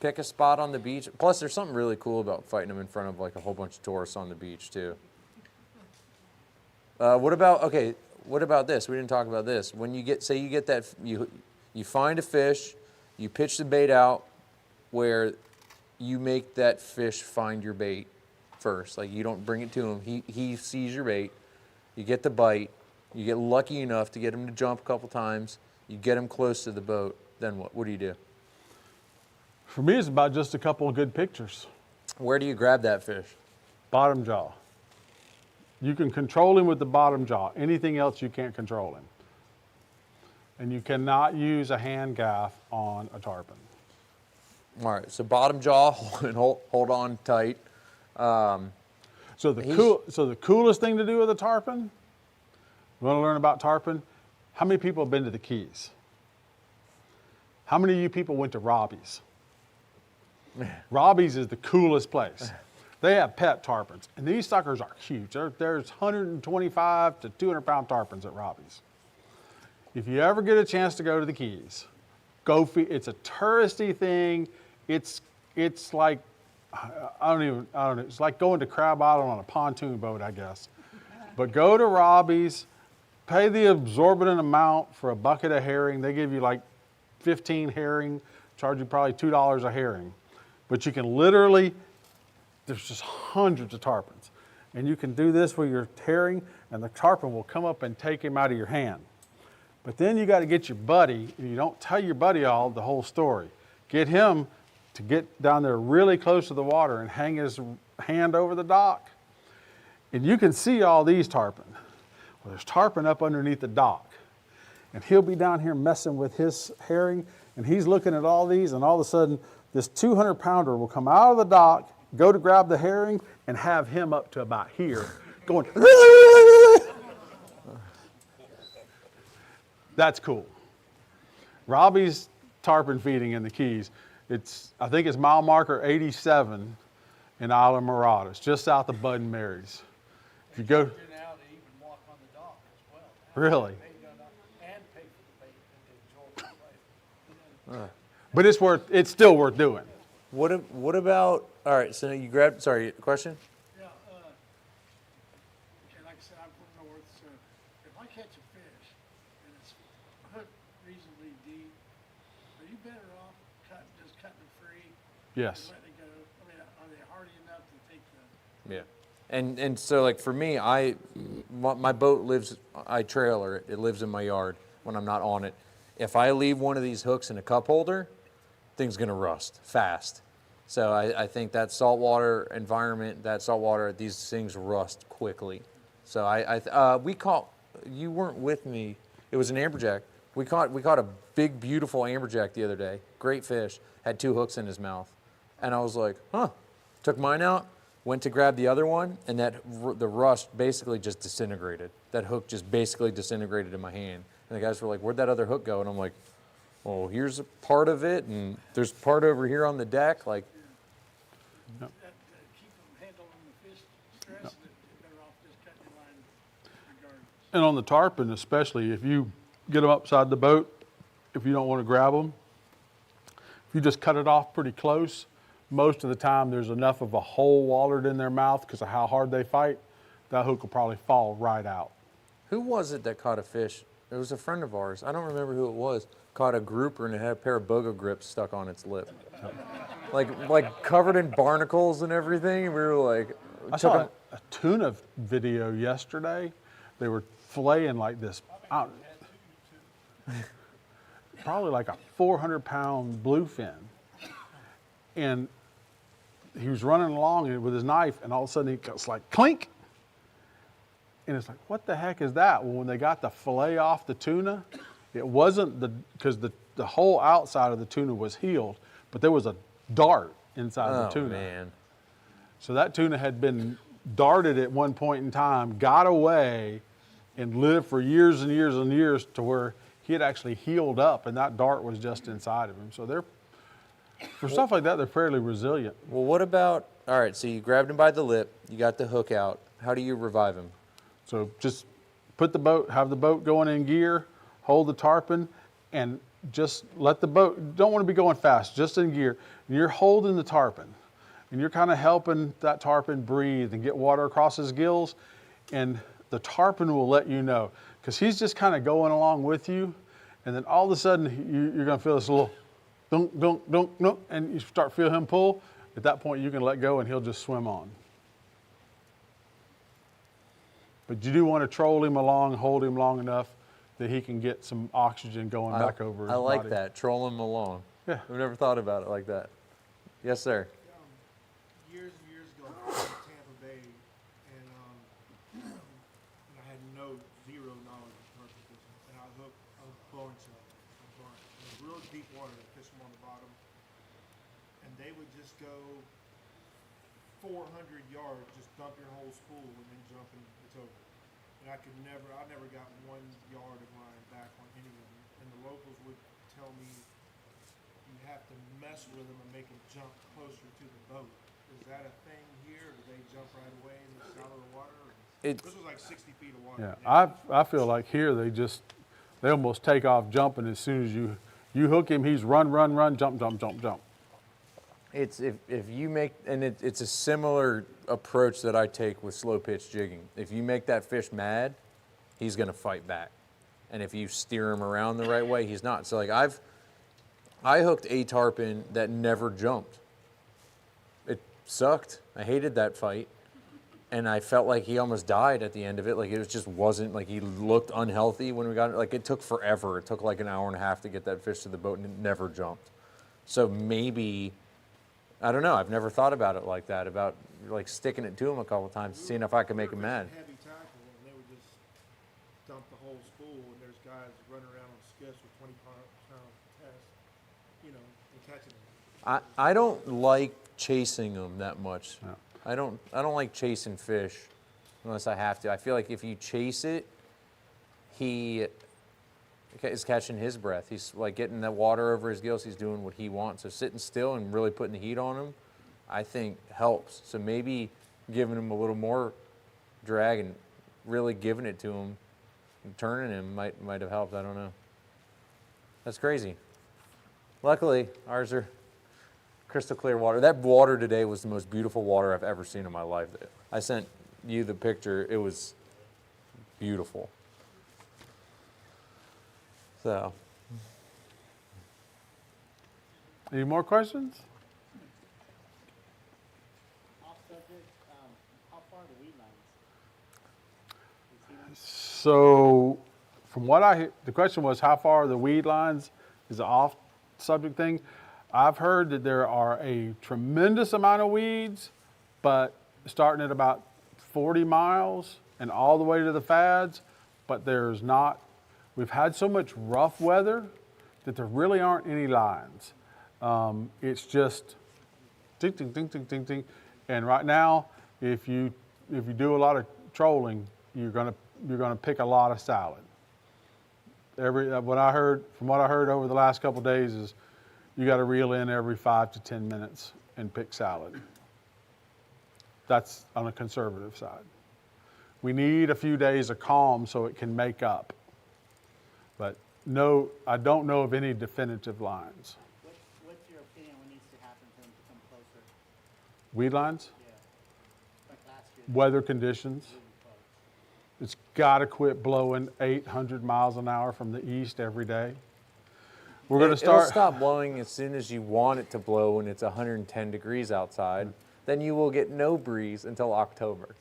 pick a spot on the beach. Plus, there's something really cool about fighting them in front of like a whole bunch of tourists on the beach too. What about this? We didn't talk about this. When you get that, you find a fish, you pitch the bait out where you make that fish find your bait first. Like, you don't bring it to him. He sees your bait. You get the bite. You get lucky enough to get him to jump a couple times. You get him close to the boat. Then what? What do you do? For me, it's about just a couple of good pictures. Where do you grab that fish? Bottom jaw. You can control him with the bottom jaw. Anything else, you can't control him. And you cannot use a hand gaff on a tarpon. All right, so bottom jaw and hold on tight. So the coolest thing to do with a tarpon, you want to learn about tarpon? How many people have been to the Keys? How many of you people went to Robbie's? Robbie's is the coolest place. They have pet tarpons, and these suckers are huge. There's 125 to 200-pound tarpons at Robbie's. If you ever get a chance to go to the Keys, it's a touristy thing. It's like, I don't know, it's like going to Crab Island on a pontoon boat, I guess. But go to Robbie's, pay the exorbitant amount for a bucket of herring. They give you like 15 herring, charge you probably $2 a herring. But you can literally, there's just hundreds of tarpons. And you can do this with your herring, and the tarpon will come up and take him out of your hand. But then you got to get your buddy, and you don't tell your buddy all the whole story. Get him to get down there really close to the water and hang his hand over the dock. And you can see all these tarpon. Well, there's tarpon up underneath the dock. And he'll be down here messing with his herring, and he's looking at all these, and all of a sudden, this 200-pounder will come out of the dock, go to grab the herring, and have him up to about here, going, That's cool. Robbie's tarpon feeding in the Keys, I think it's mile marker 87 in Isla Mirada. It's just south of Bud and Mary's. If you go, Now they even walk on the dock as well. Really? And pay for the bait and enjoy the play. but it's still worth doing. What about, all right, so you grabbed, sorry, question? Yeah, okay, like I said, I'm from north, so if I catch a fish and it's hooked reasonably deep, are you better off just cutting it free? Yes. And letting it go? I mean, are they hardy enough to take the? Yeah. And so, like, for me, my boat lives, I trailer it. It lives in my yard when I'm not on it. If I leave one of these hooks in a cup holder, thing's gonna rust fast. So I think that saltwater environment, these things rust quickly. So we caught, you weren't with me, it was an amberjack. We caught a big, beautiful amberjack the other day. Great fish, had 2 hooks in his mouth. And I was like, huh, took mine out, went to grab the other one, and the rust basically just disintegrated. That hook just basically disintegrated in my hand. And the guys were like, where'd that other hook go? And I'm like, oh, here's a part of it, and there's part over here on the deck. Like, That keep them handling the fish stress, that they're better off just cutting the line regardless. And on the tarpon especially, if you get them upside the boat, if you don't want to grab them, if you just cut it off pretty close, most of the time there's enough of a hole watered in their mouth because of how hard they fight, that hook will probably fall right out. who was it that caught a fish? It was a friend of ours. I don't remember who it was. Caught a grouper and it had a pair of bogo grips stuck on its lip. like covered in barnacles and everything. And we were like, I saw a tuna video yesterday. They were filleting like this, probably like a 400-pound bluefin. And he was running along with his knife, and all of a sudden he goes like clink. And it's like, what the heck is that? Well, when they got the fillet off the tuna, it wasn't because the whole outside of the tuna was healed, but there was a dart inside the tuna. Oh, man. So that tuna had been darted at one point in time, got away, and lived for years and years and years to where he had actually healed up, and that dart was just inside of him. So For stuff like that, they're fairly resilient. Well, what about, all right, so you grabbed him by the lip, you got the hook out. How do you revive him? So just have the boat going in gear, hold the tarpon, and just let the boat, don't want to be going fast, just in gear. And you're holding the tarpon, and you're kind of helping that tarpon breathe and get water across his gills, and the tarpon will let you know, because he's just kind of going along with you, and then all of a sudden you're going to feel this little dunk, dunk, dunk, dunk, and you start feel him pull. At that point, you can let go, and he'll just swim on. But you do want to troll him along, hold him long enough that he can get some oxygen going back over his I like body. that, troll him along. Yeah. I've never thought about it like that. Yes, sir. Years and years ago, I was in Tampa Bay, and I had zero knowledge of turtle fishing, and I hooked a bunch of them. It was real deep water, I fished them on the bottom, and they would just go 400 yards, just dump your whole spool, and then jump, and it's over. And I never got 1 yard of line back on any of them, and the locals would tell me you have to mess with them and make them jump closer to the boat. Is that a thing here? Do they jump right away in the shallower water? This was like 60 feet of water. Yeah, I feel like here they almost take off jumping as soon as you hook him. He's run, jump, jump, jump, jump. It's if you make, and it's a similar approach that I take with slow pitch jigging. If you make that fish mad, he's gonna fight back. And if you steer him around the right way, he's not. So like I hooked a tarpon that never jumped. It sucked. I hated that fight. And I felt like he almost died at the end of it. Like it just wasn't, like he looked unhealthy when we got it. Like it took forever. It took like an hour and a half to get that fish to the boat, and it never jumped. So maybe, I don't know, I've never thought about it like that, about like sticking it to him a couple times, seeing if I can make him mad. Heavy tackle, and they would just dump the whole spool, and there's guys running around on skiffs with 20-pound tests, and catching them. I don't like chasing them that much. No. I don't like chasing fish unless I have to. I feel like if you chase it, he is catching his breath. He's like getting that water over his gills. He's doing what he wants. So sitting still and really putting the heat on him, I think helps. So maybe giving him a little more drag and really giving it to him and turning him might have helped. I don't know. That's crazy. Luckily, ours are crystal clear water. That water today was the most beautiful water I've ever seen in my life. I sent you the picture. It was beautiful. So, Any more questions? Off subject, how far are the weed lines? You see them? So, from what the question was, how far are the weed lines? Is an off subject thing. I've heard that there are a tremendous amount of weeds, but starting at about 40 miles and all the way to the fads, but there's not. We've had so much rough weather that there really aren't any lines. It's just ding, ding, ding, ding, ding, ding. And right now, if you do a lot of trolling, you're gonna pick a lot of salad. From what I heard over the last couple of days is you got to reel in every 5 to 10 minutes and pick salad. That's on a conservative side. We need a few days of calm so it can make up. But no, I don't know of any definitive lines. What's your opinion what needs to happen for them to come closer? Weed lines, Yeah. Like last year. weather conditions. Really close. It's got to quit blowing 800 miles an hour from the east every day. We're going to it'll start. stop blowing as soon as you want it to blow when it's 110 degrees outside. Then you will get no breeze until October.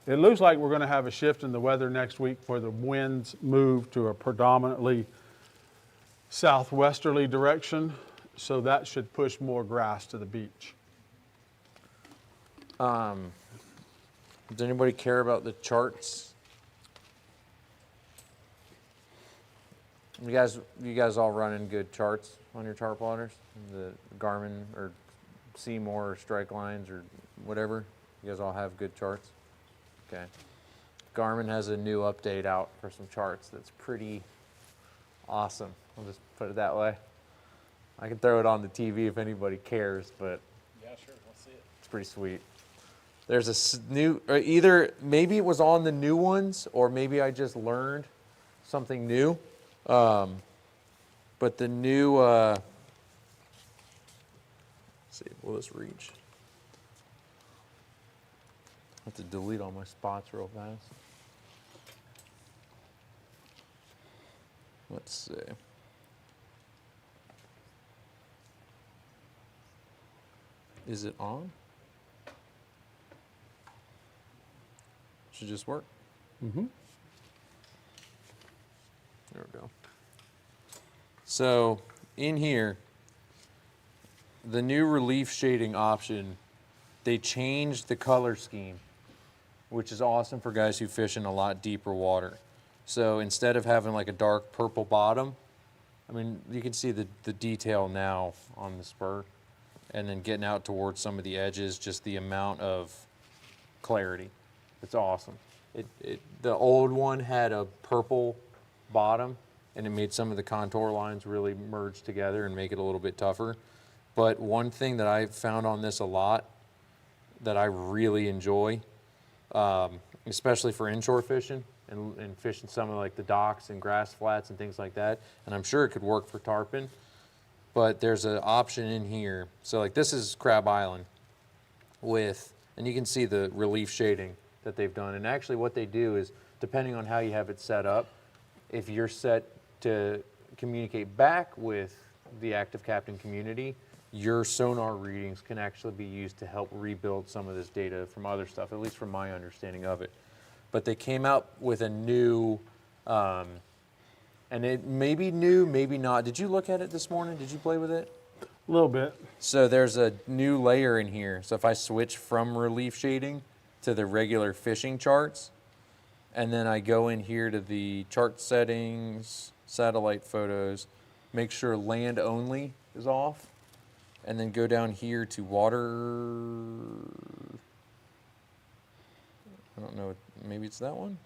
It looks like we're going to have a shift in the weather next week where the winds move to a predominantly southwesterly direction, so that should push more grass to the beach. Does anybody care about the charts? You guys all running good charts on your chart plotters? The Garmin or Seymour or Strike Lines or whatever? You guys all have good charts? Okay. Garmin has a new update out for some charts that's pretty awesome. I'll just put it that way. I can throw it on the TV if anybody cares, but Yeah, sure, let's see it. it's pretty sweet. There's a new, or either maybe it was on the new ones, or maybe I just learned something new. But the new, let's see, will this reach? I have to delete all my spots real fast. Let's see. Is it on? Should just work. Mm-hmm. There we go. So in here, the new relief shading option, they changed the color scheme, which is awesome for guys who fish in a lot deeper water. So instead of having like a dark purple bottom, I mean, you can see the detail now on the spur, and then getting out towards some of the edges, just the amount of clarity. It's awesome. The old one had a purple bottom, and it made some of the contour lines really merge together and make it a little bit tougher. But one thing that I've found on this a lot that I really enjoy, especially for inshore fishing and fishing some of like the docks and grass flats and things like that, and I'm sure it could work for tarpon, but there's an option in here. So like this is Crab Island with, and you can see the relief shading that they've done. And actually what they do is, depending on how you have it set up, if you're set to communicate back with the active captain community, your sonar readings can actually be used to help rebuild some of this data from other stuff, at least from my understanding of it. But they came out with a new, and it may be new, maybe not. Did you look at it this morning? Did you play with it? A little bit. So there's a new layer in here. So if I switch from relief shading to the regular fishing charts, and then I go in here to the chart settings, satellite photos, make sure land only is off, and then go down here to water. I don't know, maybe it's that one?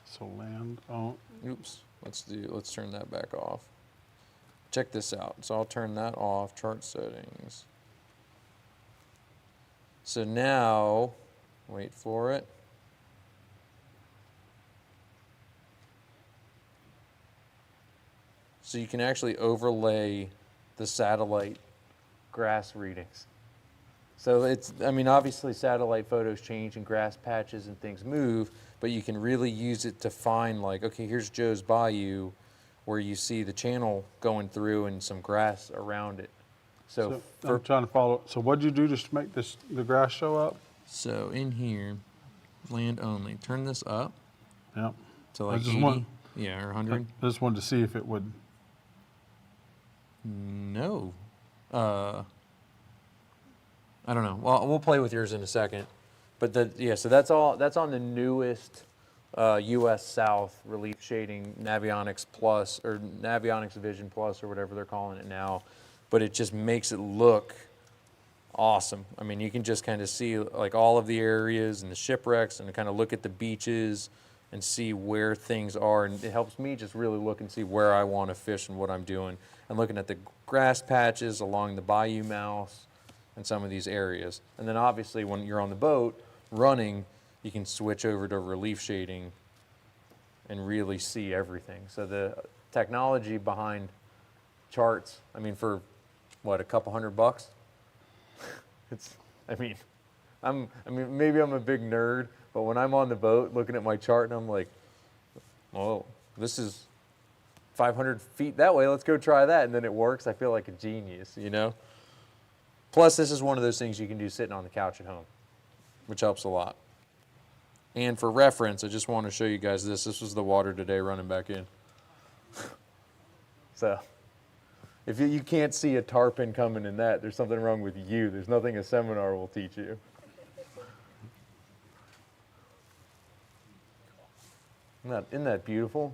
So land on. Oops, let's turn that back off. Check this out. So I'll turn that off, chart settings. So now, wait for it. So you can actually overlay the satellite grass readings. So it's, I mean, obviously satellite photos change and grass patches and things move, but you can really use it to find like, okay, here's Joe's Bayou, where you see the channel going through and some grass around it. So, I'm trying to follow. So what'd you do just to make the grass show up? so in here, land only, turn this up Yep. to I like just 80, want- yeah, or I 100. just wanted to see if it would. No. I don't know. Well, we'll play with yours in a second. But so that's all. That's on the newest U.S. South relief shading Navionics Plus or Navionics Vision Plus or whatever they're calling it now. But it just makes it look awesome. I mean, you can just kind of see like all of the areas and the shipwrecks and kind of look at the beaches and see where things are. And it helps me just really look and see where I want to fish and what I'm doing. And looking at the grass patches along the bayou mouths and some of these areas. And then obviously when you're on the boat running, you can switch over to relief shading and really see everything. So the technology behind charts, I mean, for what, a couple $100? It's, I mean, maybe I'm a big nerd, but when I'm on the boat looking at my chart and I'm like, well, this is 500 feet that way, let's go try that, and then it works, I feel like a genius, you know? Plus, this is one of those things you can do sitting on the couch at home, which helps a lot. And for reference, I just want to show you guys this. This was the water today running back in. So, if you can't see a tarpon coming in that, there's something wrong with you. There's nothing a seminar will teach you. Isn't that beautiful?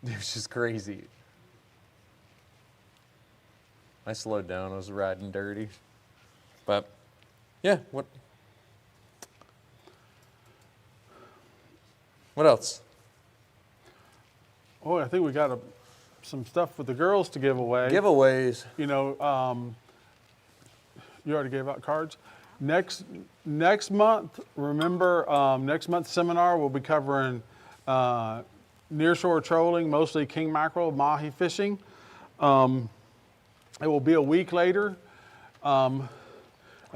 It was just crazy. I slowed down. I was riding dirty. But, yeah, What else? Oh, I think we got some stuff for the girls to give away. Giveaways. You know, you already gave out cards. Next month, remember, next month's seminar we'll be covering nearshore trolling, mostly king mackerel, mahi fishing. It will be a week later. I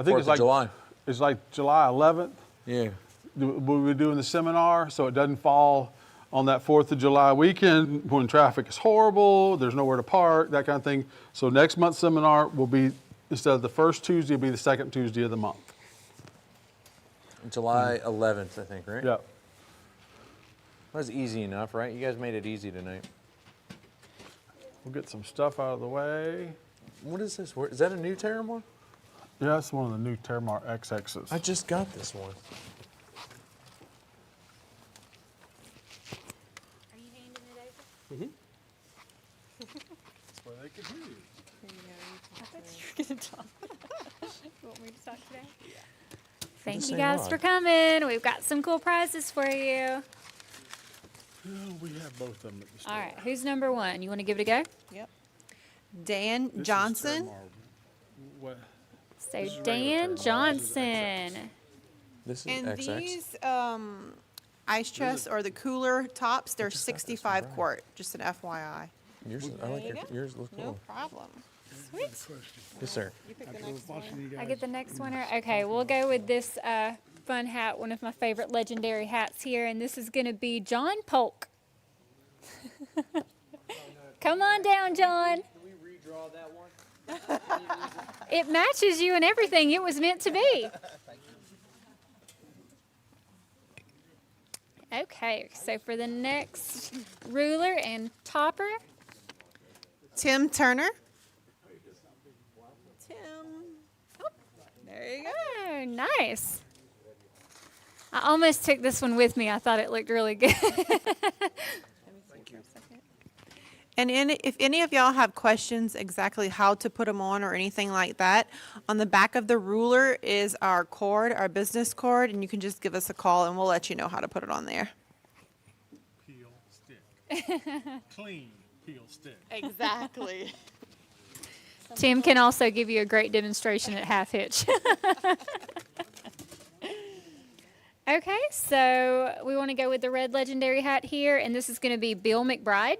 think 4th of July. It's like July 11th. Yeah. We'll be doing the seminar, so it doesn't fall on that 4th of July weekend when traffic is horrible, there's nowhere to park, that kind of thing. So next month's seminar will be, instead of the first Tuesday, it'll be the second Tuesday of the month. July 11th, I think, right? Yeah. That was easy enough, right? You guys made it easy tonight. We'll get some stuff out of the way. What is this? Is that a new Terramore? Yeah, that's one of the new Terramar XXs. I just got this one. Are you handing it over? That's where they can hear you. I thought you were gonna talk. You want me to talk today? Yeah. Thank Just you say guys hi. for coming. We've got some cool prizes for you. Yeah, we have both of them at the store. All right, who's number one? You want to give it a go? Yep. Dan This is Johnson. Terramar. What? So is regular Dan Terramar. This is Johnson. This is And XX. these ice chests or the cooler tops, they're just got this from 65 Brian. quart, just an FYI. Yours, I There like you your, go. yours look No cool. problem. Sweet. Yes, sir. You pick the After next one. watching you guys. I get the next winner. Okay, we'll go with this fun hat, one of my favorite legendary hats here, and this is going to be John Polk. Come on down, John. Can we redraw that one? It matches you and everything. It was meant to be. Okay, so for the next ruler and topper, Tim Turner. Tim. Oh, there you go. oh, nice. I almost took this one with me. I thought it looked really good. And if any of y'all have questions exactly how to put them on or anything like that, on the back of the ruler is our cord, our business cord, and you can just give us a call and we'll let you know how to put it on there. Peel, stick. Clean, peel, stick. Exactly. Tim can also give you a great demonstration at Half Hitch. Okay, so we want to go with the red legendary hat here, and this is going to be Bill McBride.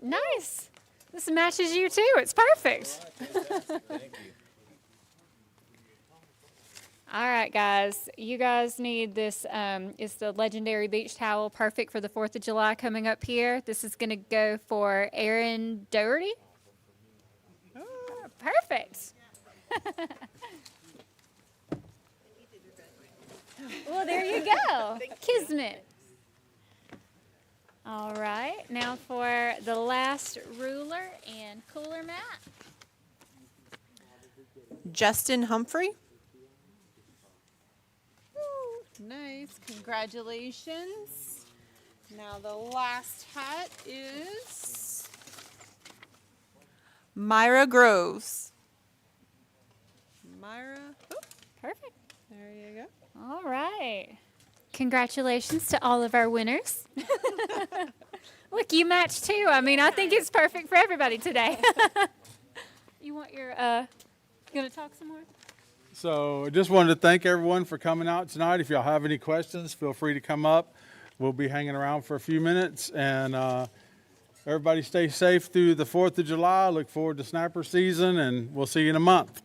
Nice. This matches you too. It's perfect. Thank you. All right, guys. You guys need this. It's the legendary beach towel, perfect for the 4th of July coming up here. This is going to go for Aaron Doherty. Perfect. Well, there you go. Kismet. All right, now for the last ruler and cooler mat. Justin Humphrey. Ooh, nice. Congratulations. Now the last hat is Myra Groves. Myra. Oh, Perfect. there you go. All right. Congratulations to all of our winners. Look, you matched too. I mean, I think it's perfect for everybody today. You want your, you gonna talk some more? So I just wanted to thank everyone for coming out tonight. If y'all have any questions, feel free to come up. We'll be hanging around for a few minutes, and everybody stay safe through the 4th of July. Look forward to sniper season, and we'll see you in a month.